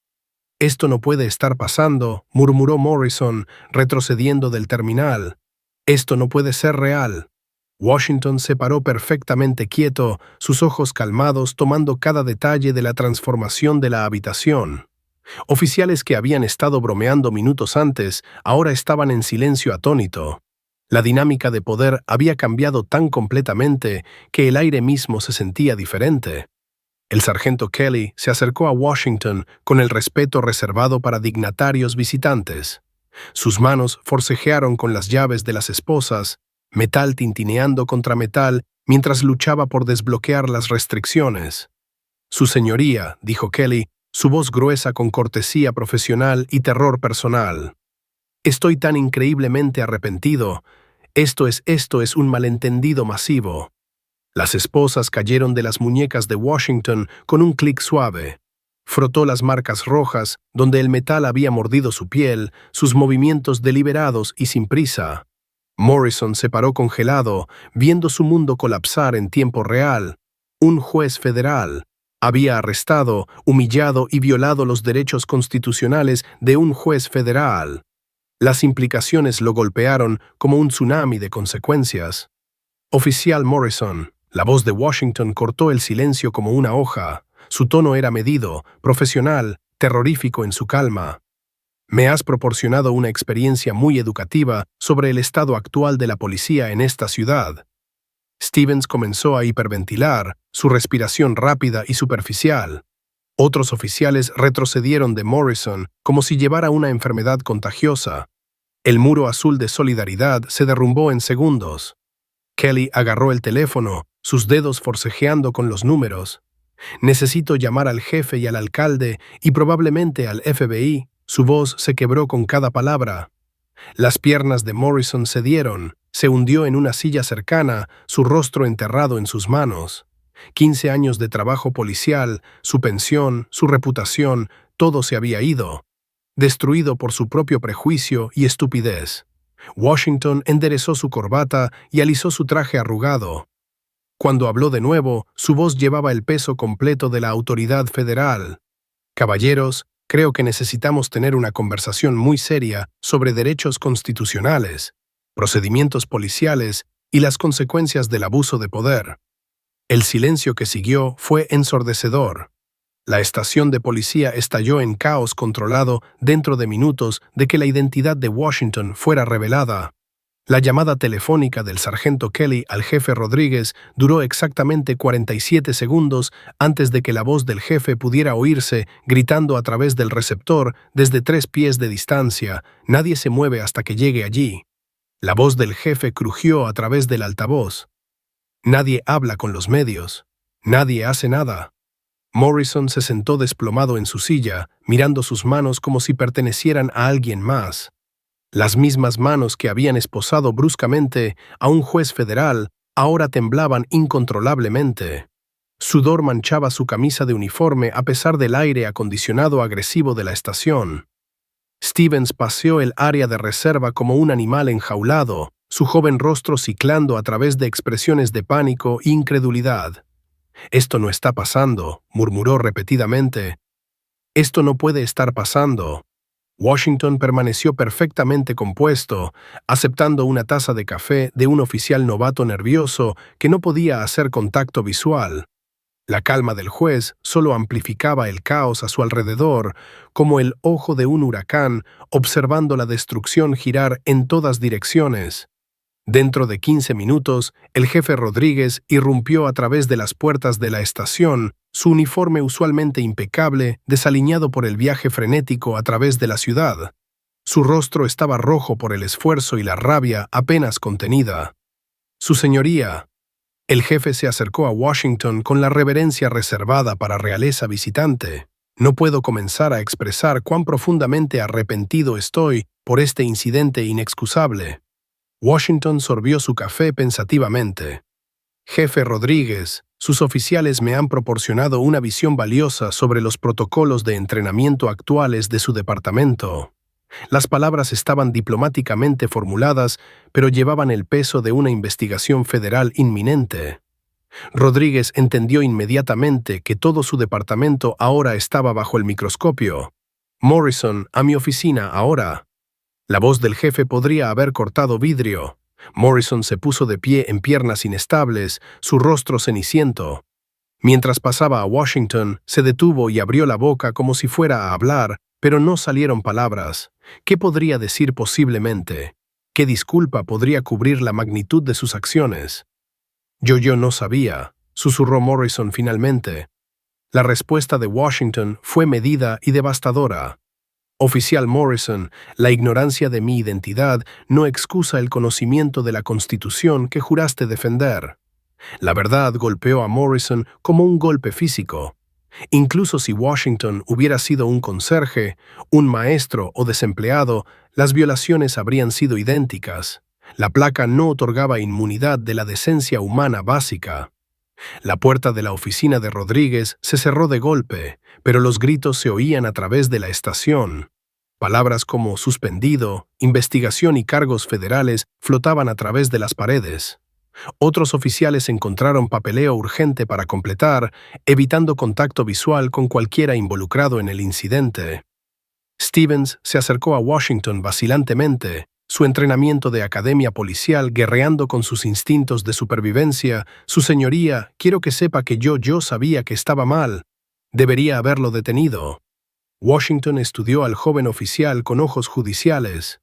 «Esto no puede estar pasando», murmuró Morrison, retrocediendo del terminal. «Esto no puede ser real». Washington se paró perfectamente quieto, sus ojos calmados tomando cada detalle de la transformación de la habitación. Oficiales que habían estado bromeando minutos antes ahora estaban en silencio atónito. La dinámica de poder había cambiado tan completamente que el aire mismo se sentía diferente. El sargento Kelly se acercó a Washington con el respeto reservado para dignatarios visitantes. Sus manos forcejearon con las llaves de las esposas, metal tintineando contra metal mientras luchaba por desbloquear las restricciones. «Su señoría», dijo Kelly, su voz gruesa con cortesía profesional y terror personal. «Estoy tan increíblemente arrepentido. Esto es un malentendido masivo». Las esposas cayeron de las muñecas de Washington con un clic suave. Frotó las marcas rojas donde el metal había mordido su piel, sus movimientos deliberados y sin prisa. Morrison se paró congelado, viendo su mundo colapsar en tiempo real. Un juez federal había arrestado, humillado y violado los derechos constitucionales de un juez federal. Las implicaciones lo golpearon como un tsunami de consecuencias. «Oficial Morrison», la voz de Washington cortó el silencio como una hoja. Su tono era medido, profesional, terrorífico en su calma. «Me has proporcionado una experiencia muy educativa sobre el estado actual de la policía en esta ciudad». Stevens comenzó a hiperventilar, su respiración rápida y superficial. Otros oficiales retrocedieron de Morrison como si llevara una enfermedad contagiosa. El muro azul de solidaridad se derrumbó en segundos. Kelly agarró el teléfono, sus dedos forcejeando con los números. «Necesito llamar al jefe y al alcalde y probablemente al FBI». Su voz se quebró con cada palabra. Las piernas de Morrison cedieron, se hundió en una silla cercana, su rostro enterrado en sus manos. 15 años de trabajo policial, su pensión, su reputación, todo se había ido, destruido por su propio prejuicio y estupidez. Washington enderezó su corbata y alisó su traje arrugado. Cuando habló de nuevo, su voz llevaba el peso completo de la autoridad federal. «Caballeros, creo que necesitamos tener una conversación muy seria sobre derechos constitucionales, procedimientos policiales y las consecuencias del abuso de poder». El silencio que siguió fue ensordecedor. La estación de policía estalló en caos controlado dentro de minutos de que la identidad de Washington fuera revelada. La llamada telefónica del sargento Kelly al jefe Rodríguez duró exactamente 47 segundos antes de que la voz del jefe pudiera oírse gritando a través del receptor desde 3 pies de distancia: «Nadie se mueve hasta que llegue allí». La voz del jefe crujió a través del altavoz. «Nadie habla con los medios. Nadie hace nada». Morrison se sentó desplomado en su silla, mirando sus manos como si pertenecieran a alguien más. Las mismas manos que habían esposado bruscamente a un juez federal ahora temblaban incontrolablemente. Sudor manchaba su camisa de uniforme a pesar del aire acondicionado agresivo de la estación. Stevens paseó el área de reserva como un animal enjaulado, su joven rostro ciclando a través de expresiones de pánico e incredulidad. «Esto no está pasando», murmuró repetidamente. «Esto no puede estar pasando». Washington permaneció perfectamente compuesto, aceptando una taza de café de un oficial novato nervioso que no podía hacer contacto visual. La calma del juez solo amplificaba el caos a su alrededor, como el ojo de un huracán observando la destrucción girar en todas direcciones. Dentro de 15 minutos, el jefe Rodríguez irrumpió a través de las puertas de la estación, su uniforme usualmente impecable, desaliñado por el viaje frenético a través de la ciudad. Su rostro estaba rojo por el esfuerzo y la rabia apenas contenida. «Su señoría». El jefe se acercó a Washington con la reverencia reservada para realeza visitante. «No puedo comenzar a expresar cuán profundamente arrepentido estoy por este incidente inexcusable». Washington sorbió su café pensativamente. «Jefe Rodríguez, sus oficiales me han proporcionado una visión valiosa sobre los protocolos de entrenamiento actuales de su departamento». Las palabras estaban diplomáticamente formuladas, pero llevaban el peso de una investigación federal inminente. Rodríguez entendió inmediatamente que todo su departamento ahora estaba bajo el microscopio. «Morrison, a mi oficina ahora». La voz del jefe podría haber cortado vidrio. Morrison se puso de pie en piernas inestables, su rostro ceniciento. Mientras pasaba a Washington, se detuvo y abrió la boca como si fuera a hablar, pero no salieron palabras. ¿Qué podría decir posiblemente? ¿Qué disculpa podría cubrir la magnitud de sus acciones? Yo no sabía», susurró Morrison finalmente. La respuesta de Washington fue medida y devastadora. «Oficial Morrison, la ignorancia de mi identidad no excusa el conocimiento de la Constitución que juraste defender». La verdad golpeó a Morrison como un golpe físico. Incluso si Washington hubiera sido un conserje, un maestro o desempleado, las violaciones habrían sido idénticas. La placa no otorgaba inmunidad de la decencia humana básica. La puerta de la oficina de Rodríguez se cerró de golpe, pero los gritos se oían a través de la estación. Palabras como suspendido, investigación y cargos federales flotaban a través de las paredes. Otros oficiales encontraron papeleo urgente para completar, evitando contacto visual con cualquiera involucrado en el incidente. Stevens se acercó a Washington vacilantemente, su entrenamiento de academia policial guerreando con sus instintos de supervivencia. «Su señoría, quiero que sepa que yo sabía que estaba mal. Debería haberlo detenido». Washington estudió al joven oficial con ojos judiciales.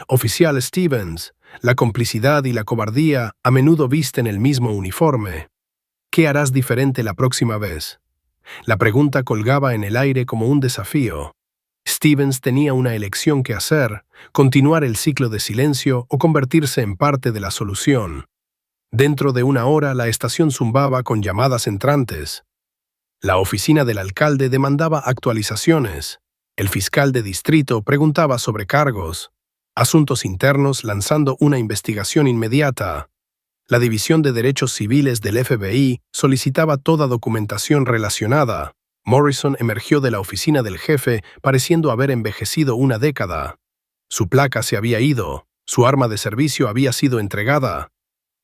«Oficial Stevens, la complicidad y la cobardía a menudo visten el mismo uniforme. ¿Qué harás diferente la próxima vez?». La pregunta colgaba en el aire como un desafío. Stevens tenía una elección que hacer: continuar el ciclo de silencio o convertirse en parte de la solución. Dentro de una hora la estación zumbaba con llamadas entrantes. La oficina del alcalde demandaba actualizaciones. El fiscal de distrito preguntaba sobre cargos. Asuntos internos lanzando una investigación inmediata. La División de Derechos Civiles del FBI solicitaba toda documentación relacionada. Morrison emergió de la oficina del jefe pareciendo haber envejecido una década. Su placa se había ido, su arma de servicio había sido entregada.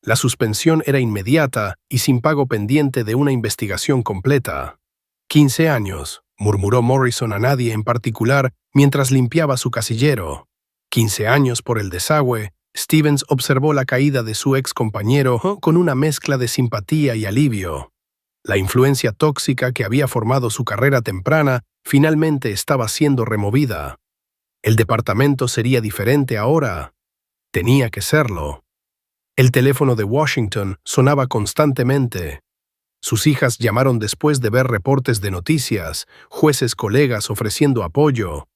La suspensión era inmediata y sin pago pendiente de una investigación completa. 15 años, murmuró Morrison a nadie en particular mientras limpiaba su casillero. 15 años por el desagüe. Stevens observó la caída de su ex compañero con una mezcla de simpatía y alivio. La influencia tóxica que había formado su carrera temprana finalmente estaba siendo removida. El departamento sería diferente ahora. Tenía que serlo. El teléfono de Washington sonaba constantemente. Sus hijas llamaron después de ver reportes de noticias, jueces colegas ofreciendo apoyo,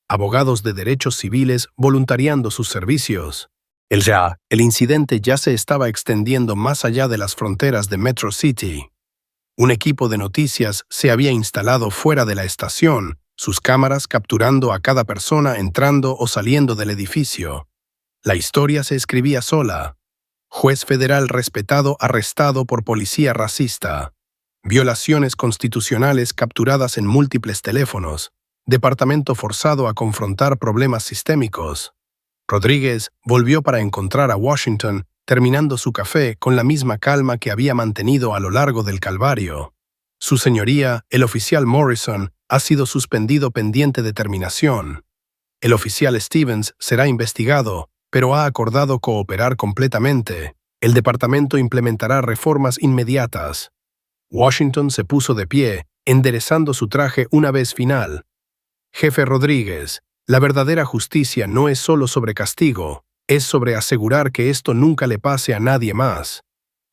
abogados de derechos civiles voluntariando sus servicios. El incidente ya se estaba extendiendo más allá de las fronteras de Metro City. Un equipo de noticias se había instalado fuera de la estación, sus cámaras capturando a cada persona entrando o saliendo del edificio. La historia se escribía sola. Juez federal respetado arrestado por policía racista. Violaciones constitucionales capturadas en múltiples teléfonos. Departamento forzado a confrontar problemas sistémicos. Rodríguez volvió para encontrar a Washington terminando su café con la misma calma que había mantenido a lo largo del calvario. Su señoría, el oficial Morrison, ha sido suspendido pendiente de terminación. El oficial Stevens será investigado, pero ha acordado cooperar completamente. El departamento implementará reformas inmediatas. Washington se puso de pie, enderezando su traje una vez final. Jefe Rodríguez, la verdadera justicia no es solo sobre castigo, es sobre asegurar que esto nunca le pase a nadie más.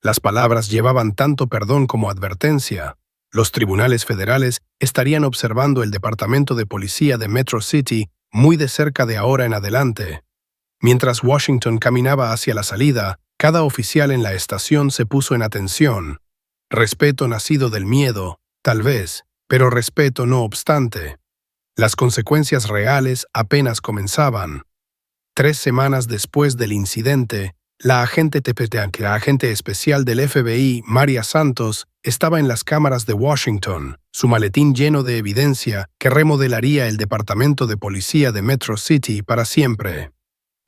Las palabras llevaban tanto perdón como advertencia. Los tribunales federales estarían observando el Departamento de Policía de Metro City muy de cerca de ahora en adelante. Mientras Washington caminaba hacia la salida, cada oficial en la estación se puso en atención. Respeto nacido del miedo, tal vez, pero respeto no obstante. Las consecuencias reales apenas comenzaban. 3 semanas después del incidente, la agente especial del FBI, Maria Santos, estaba en las cámaras de Washington, su maletín lleno de evidencia que remodelaría el Departamento de Policía de Metro City para siempre.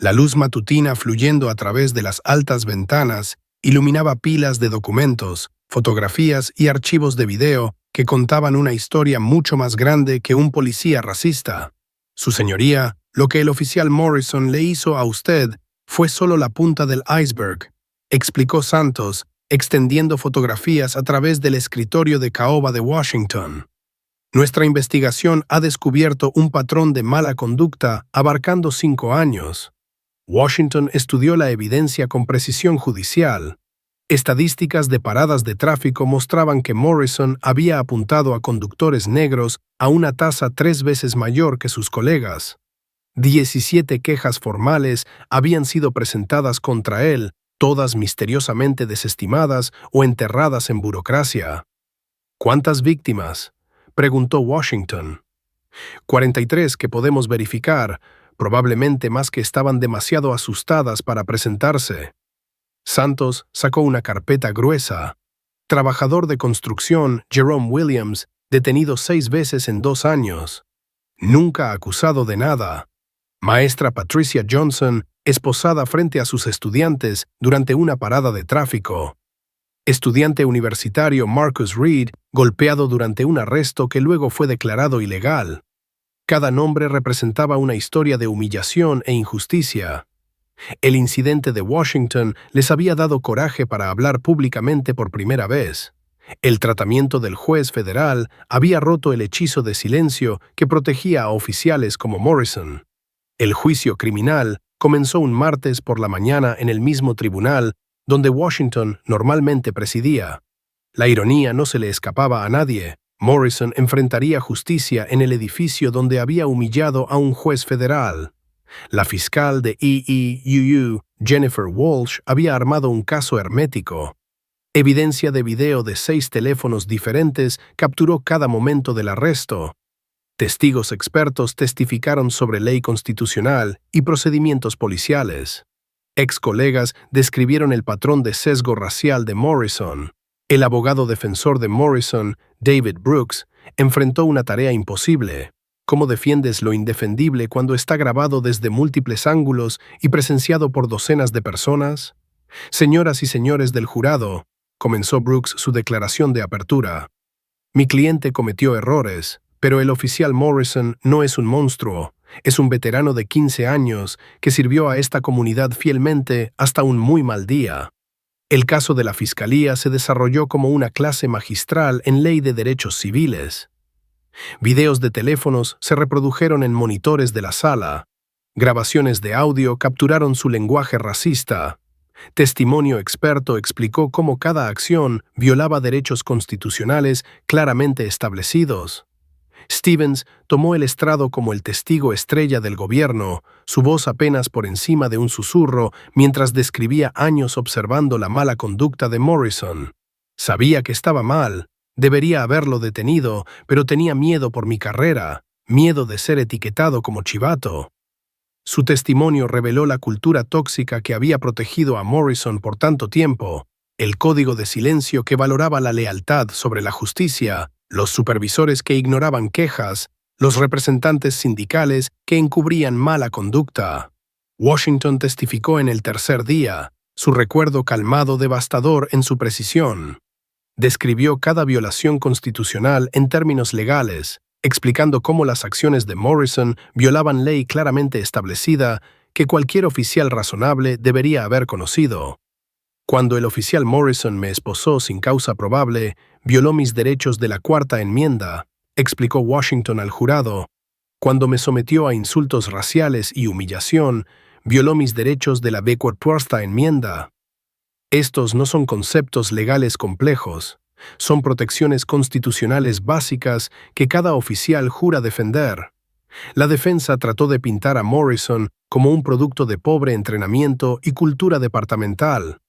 La luz matutina fluyendo a través de las altas ventanas iluminaba pilas de documentos, fotografías y archivos de video que contaban una historia mucho más grande que un policía racista. Su señoría, lo que el oficial Morrison le hizo a usted fue solo la punta del iceberg, explicó Santos, extendiendo fotografías a través del escritorio de caoba de Washington. Nuestra investigación ha descubierto un patrón de mala conducta abarcando 5 años. Washington estudió la evidencia con precisión judicial. Estadísticas de paradas de tráfico mostraban que Morrison había apuntado a conductores negros a una tasa 3 veces mayor que sus colegas. 17 quejas formales habían sido presentadas contra él, todas misteriosamente desestimadas o enterradas en burocracia. ¿Cuántas víctimas?, preguntó Washington. 43 que podemos verificar, probablemente más que estaban demasiado asustadas para presentarse. Santos sacó una carpeta gruesa. Trabajador de construcción Jerome Williams, detenido 6 veces en 2 años. Nunca acusado de nada. Maestra Patricia Johnson, esposada frente a sus estudiantes durante una parada de tráfico. Estudiante universitario Marcus Reed, golpeado durante un arresto que luego fue declarado ilegal. Cada nombre representaba una historia de humillación e injusticia. El incidente de Washington les había dado coraje para hablar públicamente por primera vez. El tratamiento del juez federal había roto el hechizo de silencio que protegía a oficiales como Morrison. El juicio criminal comenzó un martes por la mañana en el mismo tribunal donde Washington normalmente presidía. La ironía no se le escapaba a nadie. Morrison enfrentaría justicia en el edificio donde había humillado a un juez federal. La fiscal de EEUU, Jennifer Walsh, había armado un caso hermético. Evidencia de video de 6 teléfonos diferentes capturó cada momento del arresto. Testigos expertos testificaron sobre ley constitucional y procedimientos policiales. Ex colegas describieron el patrón de sesgo racial de Morrison. El abogado defensor de Morrison, David Brooks, enfrentó una tarea imposible. ¿Cómo defiendes lo indefendible cuando está grabado desde múltiples ángulos y presenciado por docenas de personas? Señoras y señores del jurado, comenzó Brooks su declaración de apertura. Mi cliente cometió errores, pero el oficial Morrison no es un monstruo, es un veterano de 15 años que sirvió a esta comunidad fielmente hasta un muy mal día. El caso de la Fiscalía se desarrolló como una clase magistral en ley de derechos civiles. Videos de teléfonos se reprodujeron en monitores de la sala. Grabaciones de audio capturaron su lenguaje racista. Testimonio experto explicó cómo cada acción violaba derechos constitucionales claramente establecidos. Stevens tomó el estrado como el testigo estrella del gobierno, su voz apenas por encima de un susurro mientras describía años observando la mala conducta de Morrison. Sabía que estaba mal, debería haberlo detenido, pero tenía miedo por mi carrera, miedo de ser etiquetado como chivato. Su testimonio reveló la cultura tóxica que había protegido a Morrison por tanto tiempo, el código de silencio que valoraba la lealtad sobre la justicia, los supervisores que ignoraban quejas, los representantes sindicales que encubrían mala conducta. Washington testificó en el tercer día, su recuerdo calmado devastador en su precisión. Describió cada violación constitucional en términos legales, explicando cómo las acciones de Morrison violaban ley claramente establecida que cualquier oficial razonable debería haber conocido. Cuando el oficial Morrison me esposó sin causa probable, violó mis derechos de la Cuarta Enmienda, explicó Washington al jurado. Cuando me sometió a insultos raciales y humillación, violó mis derechos de la 24ª Enmienda. Estos no son conceptos legales complejos, son protecciones constitucionales básicas que cada oficial jura defender. La defensa trató de pintar a Morrison como un producto de pobre entrenamiento y cultura departamental.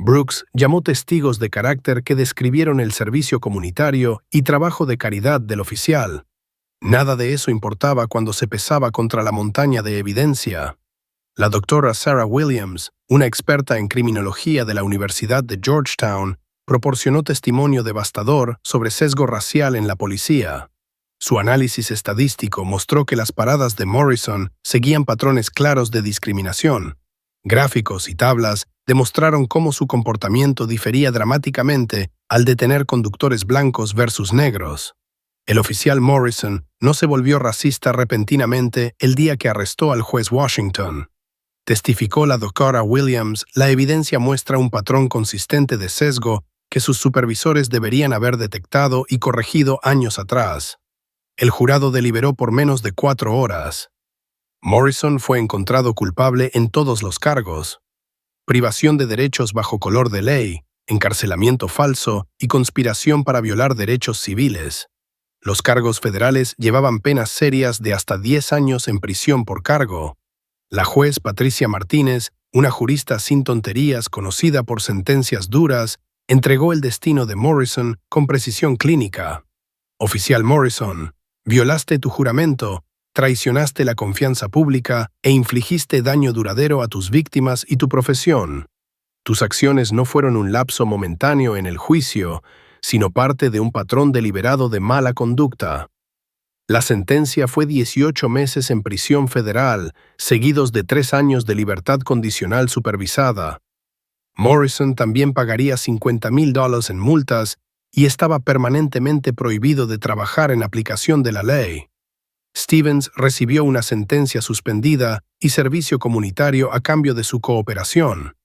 Brooks llamó testigos de carácter que describieron el servicio comunitario y trabajo de caridad del oficial. Nada de eso importaba cuando se pesaba contra la montaña de evidencia. La doctora Sarah Williams, una experta en criminología de la Universidad de Georgetown, proporcionó testimonio devastador sobre sesgo racial en la policía. Su análisis estadístico mostró que las paradas de Morrison seguían patrones claros de discriminación. Gráficos y tablas demostraron cómo su comportamiento difería dramáticamente al detener conductores blancos versus negros. El oficial Morrison no se volvió racista repentinamente el día que arrestó al juez Washington. Testificó la doctora Williams, la evidencia muestra un patrón consistente de sesgo que sus supervisores deberían haber detectado y corregido años atrás. El jurado deliberó por menos de 4 horas. Morrison fue encontrado culpable en todos los cargos: privación de derechos bajo color de ley, encarcelamiento falso y conspiración para violar derechos civiles. Los cargos federales llevaban penas serias de hasta 10 años en prisión por cargo. La juez Patricia Martínez, una jurista sin tonterías conocida por sentencias duras, entregó el destino de Morrison con precisión clínica. Oficial Morrison, violaste tu juramento, traicionaste la confianza pública e infligiste daño duradero a tus víctimas y tu profesión. Tus acciones no fueron un lapso momentáneo en el juicio, sino parte de un patrón deliberado de mala conducta. La sentencia fue 18 meses en prisión federal, seguidos de 3 años de libertad condicional supervisada. Morrison también pagaría $50,000 en multas y estaba permanentemente prohibido de trabajar en aplicación de la ley. Stevens recibió una sentencia suspendida y servicio comunitario a cambio de su cooperación.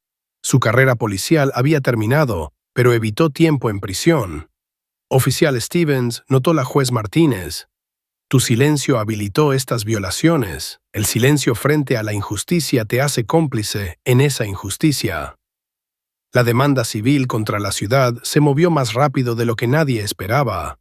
Su carrera policial había terminado, pero evitó tiempo en prisión. Oficial Stevens, notó la juez Martínez. Tu silencio habilitó estas violaciones. El silencio frente a la injusticia te hace cómplice en esa injusticia. La demanda civil contra la ciudad se movió más rápido de lo que nadie esperaba.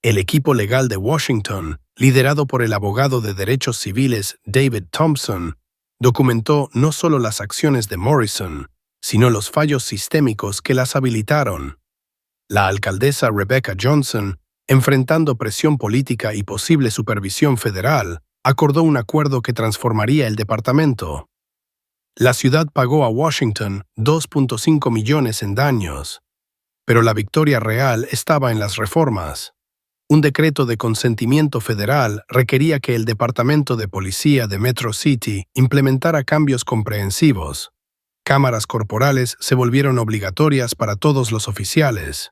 El equipo legal de Washington, liderado por el abogado de derechos civiles David Thompson, documentó no solo las acciones de Morrison, sino los fallos sistémicos que las habilitaron. La alcaldesa Rebecca Johnson, enfrentando presión política y posible supervisión federal, acordó un acuerdo que transformaría el departamento. La ciudad pagó a Washington $2.5 millones en daños, pero la victoria real estaba en las reformas. Un decreto de consentimiento federal requería que el Departamento de Policía de Metro City implementara cambios comprensivos. Cámaras corporales se volvieron obligatorias para todos los oficiales.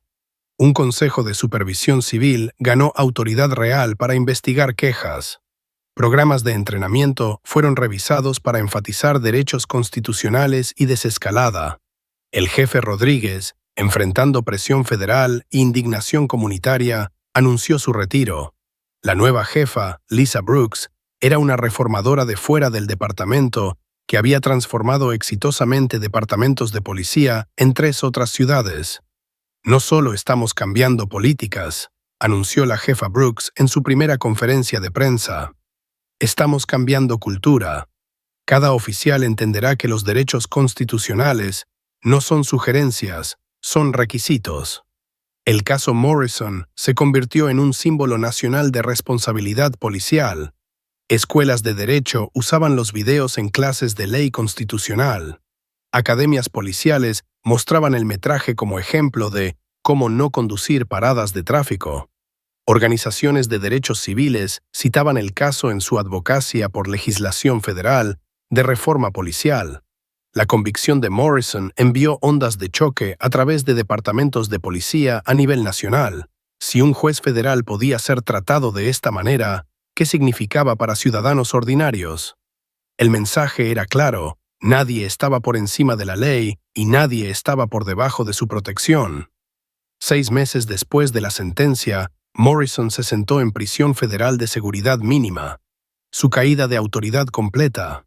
Un consejo de supervisión civil ganó autoridad real para investigar quejas. Programas de entrenamiento fueron revisados para enfatizar derechos constitucionales y desescalada. El jefe Rodríguez, enfrentando presión federal e indignación comunitaria, anunció su retiro. La nueva jefa, Lisa Brooks, Era una reformadora de fuera del departamento que había transformado exitosamente departamentos de policía en 3 otras ciudades. No solo estamos cambiando políticas, anunció la jefa Brooks en su primera conferencia de prensa. Estamos cambiando cultura. Cada oficial entenderá que los derechos constitucionales no son sugerencias, son requisitos. El caso Morrison se convirtió en un símbolo nacional de responsabilidad policial. Escuelas de derecho usaban los videos en clases de ley constitucional. Academias policiales mostraban el metraje como ejemplo de cómo no conducir paradas de tráfico. Organizaciones de derechos civiles citaban el caso en su advocacia por legislación federal de reforma policial. La convicción de Morrison envió ondas de choque a través de departamentos de policía a nivel nacional. Si un juez federal podía ser tratado de esta manera, ¿qué significaba para ciudadanos ordinarios? El mensaje era claro: nadie estaba por encima de la ley y nadie estaba por debajo de su protección. 6 meses después de la sentencia, Morrison se sentó en prisión federal de seguridad mínima. Su caída de autoridad completa.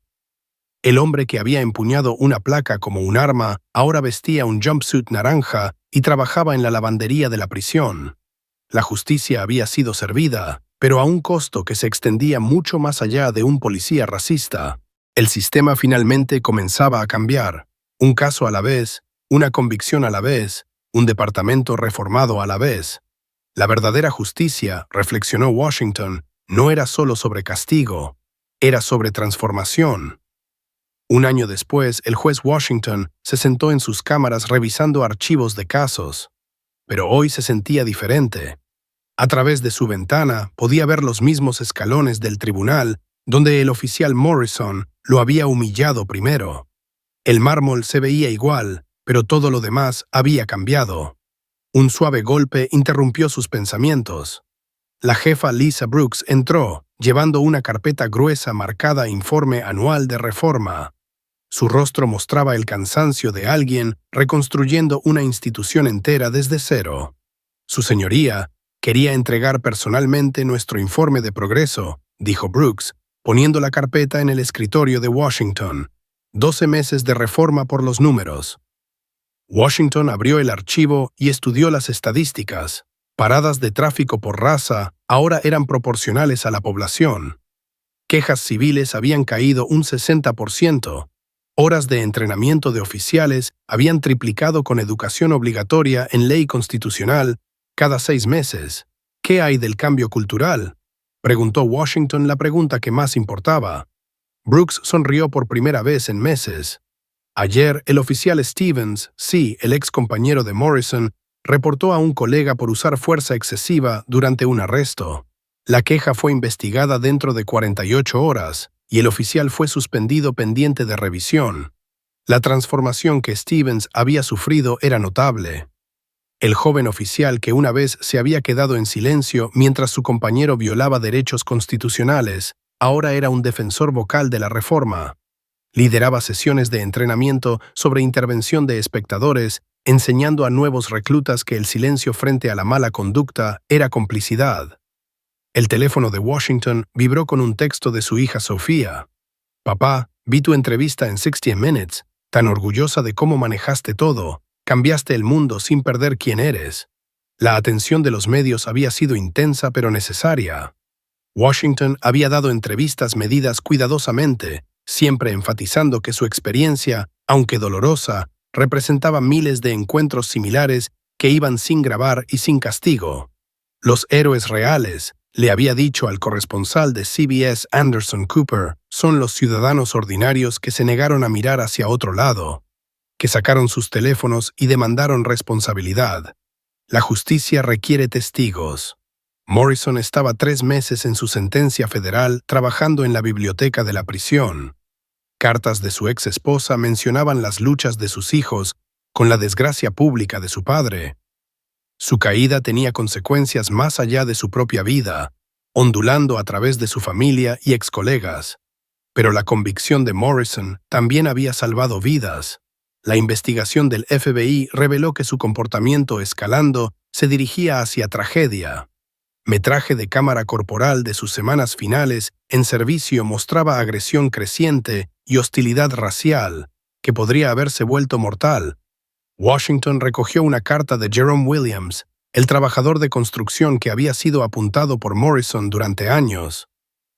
El hombre que había empuñado una placa como un arma ahora vestía un jumpsuit naranja y trabajaba en la lavandería de la prisión. La justicia había sido servida, pero a un costo que se extendía mucho más allá de un policía racista. El sistema finalmente comenzaba a cambiar. Un caso a la vez, una convicción a la vez, un departamento reformado a la vez. La verdadera justicia, reflexionó Washington, no era solo sobre castigo, era sobre transformación. Un año después, el juez Washington se sentó en sus cámaras revisando archivos de casos. Pero hoy se sentía diferente. A través de su ventana podía ver los mismos escalones del tribunal donde el oficial Morrison lo había humillado primero. El mármol se veía igual, pero todo lo demás había cambiado. Un suave golpe interrumpió sus pensamientos. La jefa Lisa Brooks entró, llevando una carpeta gruesa marcada Informe Anual de Reforma. Su rostro mostraba el cansancio de alguien reconstruyendo una institución entera desde cero. Su señoría quería entregar personalmente nuestro informe de progreso, dijo Brooks, poniendo la carpeta en el escritorio de Washington. 12 meses de reforma por los números. Washington abrió el archivo y estudió las estadísticas. Paradas de tráfico por raza ahora eran proporcionales a la población. Quejas civiles habían caído un 60%. Horas de entrenamiento de oficiales habían triplicado con educación obligatoria en ley constitucional cada 6 meses. ¿Qué hay del cambio cultural?, preguntó Washington la pregunta que más importaba. Brooks sonrió por primera vez en meses. Ayer, el oficial Stevens, sí, el ex compañero de Morrison, reportó a un colega por usar fuerza excesiva durante un arresto. La queja fue investigada dentro de 48 horas y el oficial fue suspendido pendiente de revisión. La transformación que Stevens había sufrido era notable. El joven oficial que una vez se había quedado en silencio mientras su compañero violaba derechos constitucionales, ahora era un defensor vocal de la reforma. Lideraba sesiones de entrenamiento sobre intervención de espectadores, enseñando a nuevos reclutas que el silencio frente a la mala conducta era complicidad. El teléfono de Washington vibró con un texto de su hija Sofía. «Papá, vi tu entrevista en 60 Minutes, tan orgullosa de cómo manejaste todo. Cambiaste el mundo sin perder quién eres». La atención de los medios había sido intensa pero necesaria. Washington había dado entrevistas medidas cuidadosamente, siempre enfatizando que su experiencia, aunque dolorosa, representaba miles de encuentros similares que iban sin grabar y sin castigo. Los héroes reales, le había dicho al corresponsal de CBS Anderson Cooper, son los ciudadanos ordinarios que se negaron a mirar hacia otro lado, que sacaron sus teléfonos y demandaron responsabilidad. La justicia requiere testigos. Morrison estaba 3 meses en su sentencia federal trabajando en la biblioteca de la prisión. Cartas de su ex esposa mencionaban las luchas de sus hijos con la desgracia pública de su padre. Su caída tenía consecuencias más allá de su propia vida, ondulando a través de su familia y excolegas. Pero la convicción de Morrison también había salvado vidas. La investigación del FBI reveló que su comportamiento escalando se dirigía hacia tragedia. Metraje de cámara corporal de sus semanas finales en servicio mostraba agresión creciente y hostilidad racial, que podría haberse vuelto mortal. Washington recogió una carta de Jerome Williams, el trabajador de construcción que había sido apuntado por Morrison durante años.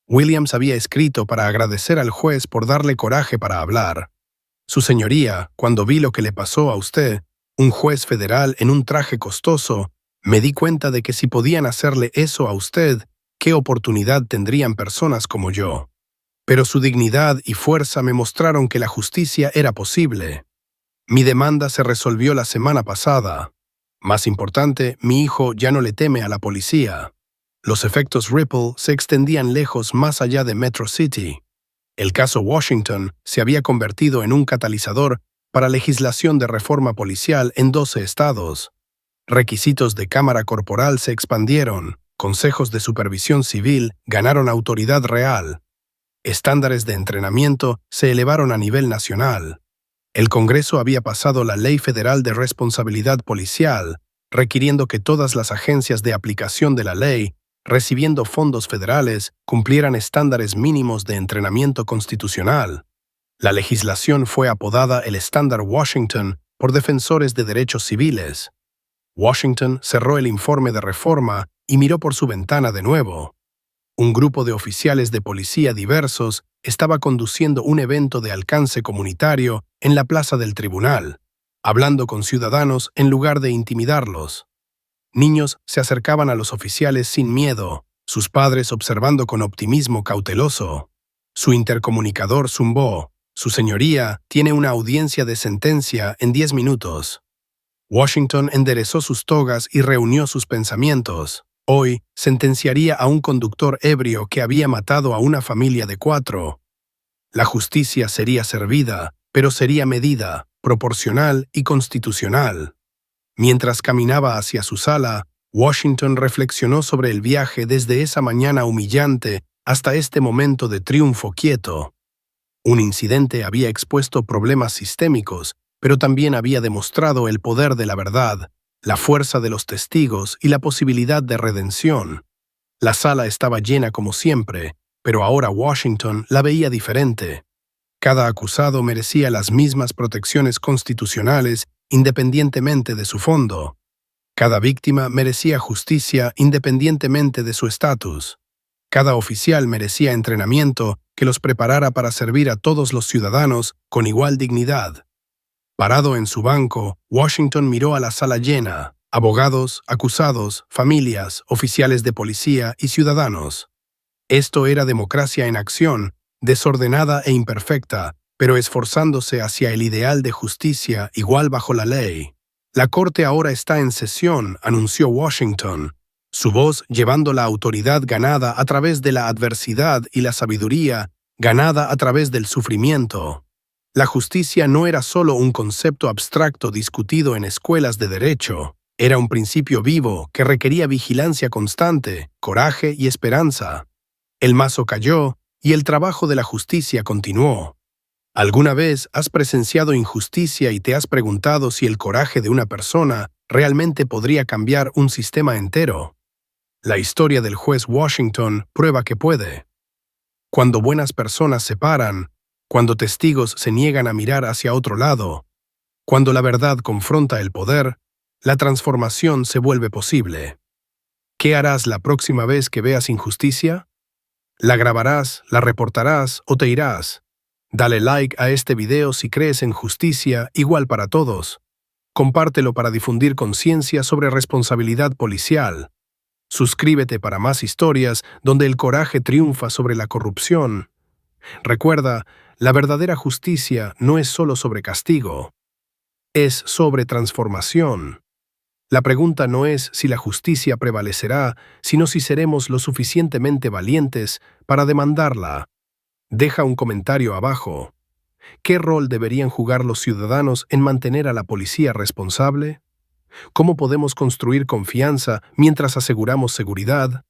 Williams había escrito para agradecer al juez por darle coraje para hablar. Su señoría, cuando vi lo que le pasó a usted, un juez federal en un traje costoso, me di cuenta de que si podían hacerle eso a usted, ¿qué oportunidad tendrían personas como yo? Pero su dignidad y fuerza me mostraron que la justicia era posible. Mi demanda se resolvió la semana pasada. Más importante, mi hijo ya no le teme a la policía. Los efectos Ripple se extendían lejos más allá de Metro City. El caso Washington se había convertido en un catalizador para legislación de reforma policial en 12 estados. Requisitos de cámara corporal se expandieron, consejos de supervisión civil ganaron autoridad real. Estándares de entrenamiento se elevaron a nivel nacional. El Congreso había pasado la Ley Federal de Responsabilidad Policial, requiriendo que todas las agencias de aplicación de la ley, recibiendo fondos federales, cumplieran estándares mínimos de entrenamiento constitucional. La legislación fue apodada el Estándar Washington por defensores de derechos civiles. Washington cerró el informe de reforma y miró por su ventana de nuevo. Un grupo de oficiales de policía diversos estaba conduciendo un evento de alcance comunitario en la plaza del tribunal, hablando con ciudadanos en lugar de intimidarlos. Niños se acercaban a los oficiales sin miedo, sus padres observando con optimismo cauteloso. Su intercomunicador zumbó: «Su señoría tiene una audiencia de sentencia en 10 minutos». Washington enderezó sus togas y reunió sus pensamientos. Hoy sentenciaría a un conductor ebrio que había matado a una familia de 4. La justicia sería servida, pero sería medida, proporcional y constitucional. Mientras caminaba hacia su sala, Washington reflexionó sobre el viaje desde esa mañana humillante hasta este momento de triunfo quieto. Un incidente había expuesto problemas sistémicos, pero también había demostrado el poder de la verdad, la fuerza de los testigos y la posibilidad de redención. La sala estaba llena como siempre, pero ahora Washington la veía diferente. Cada acusado merecía las mismas protecciones constitucionales independientemente de su fondo. Cada víctima merecía justicia independientemente de su estatus. Cada oficial merecía entrenamiento que los preparara para servir a todos los ciudadanos con igual dignidad. Parado en su banco, Washington miró a la sala llena: abogados, acusados, familias, oficiales de policía y ciudadanos. Esto era democracia en acción, desordenada e imperfecta, pero esforzándose hacia el ideal de justicia igual bajo la ley. La corte ahora está en sesión, anunció Washington, su voz llevando la autoridad ganada a través de la adversidad y la sabiduría ganada a través del sufrimiento. La justicia no era solo un concepto abstracto discutido en escuelas de derecho, era un principio vivo que requería vigilancia constante, coraje y esperanza. El mazo cayó y el trabajo de la justicia continuó. ¿Alguna vez has presenciado injusticia y te has preguntado si el coraje de una persona realmente podría cambiar un sistema entero? La historia del juez Washington prueba que puede. Cuando buenas personas se paran, cuando testigos se niegan a mirar hacia otro lado, cuando la verdad confronta el poder, la transformación se vuelve posible. ¿Qué harás la próxima vez que veas injusticia? ¿La grabarás, la reportarás o te irás? Dale like a este video si crees en justicia igual para todos. Compártelo para difundir conciencia sobre responsabilidad policial. Suscríbete para más historias donde el coraje triunfa sobre la corrupción. Recuerda, la verdadera justicia no es solo sobre castigo, es sobre transformación. La pregunta no es si la justicia prevalecerá, sino si seremos lo suficientemente valientes para demandarla. Deja un comentario abajo. ¿Qué rol deberían jugar los ciudadanos en mantener a la policía responsable? ¿Cómo podemos construir confianza mientras aseguramos seguridad?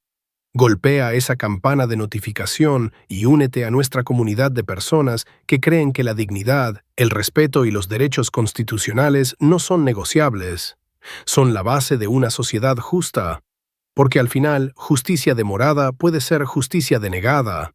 Golpea esa campana de notificación y únete a nuestra comunidad de personas que creen que la dignidad, el respeto y los derechos constitucionales no son negociables. Son la base de una sociedad justa. porque al final justicia demorada puede ser justicia denegada.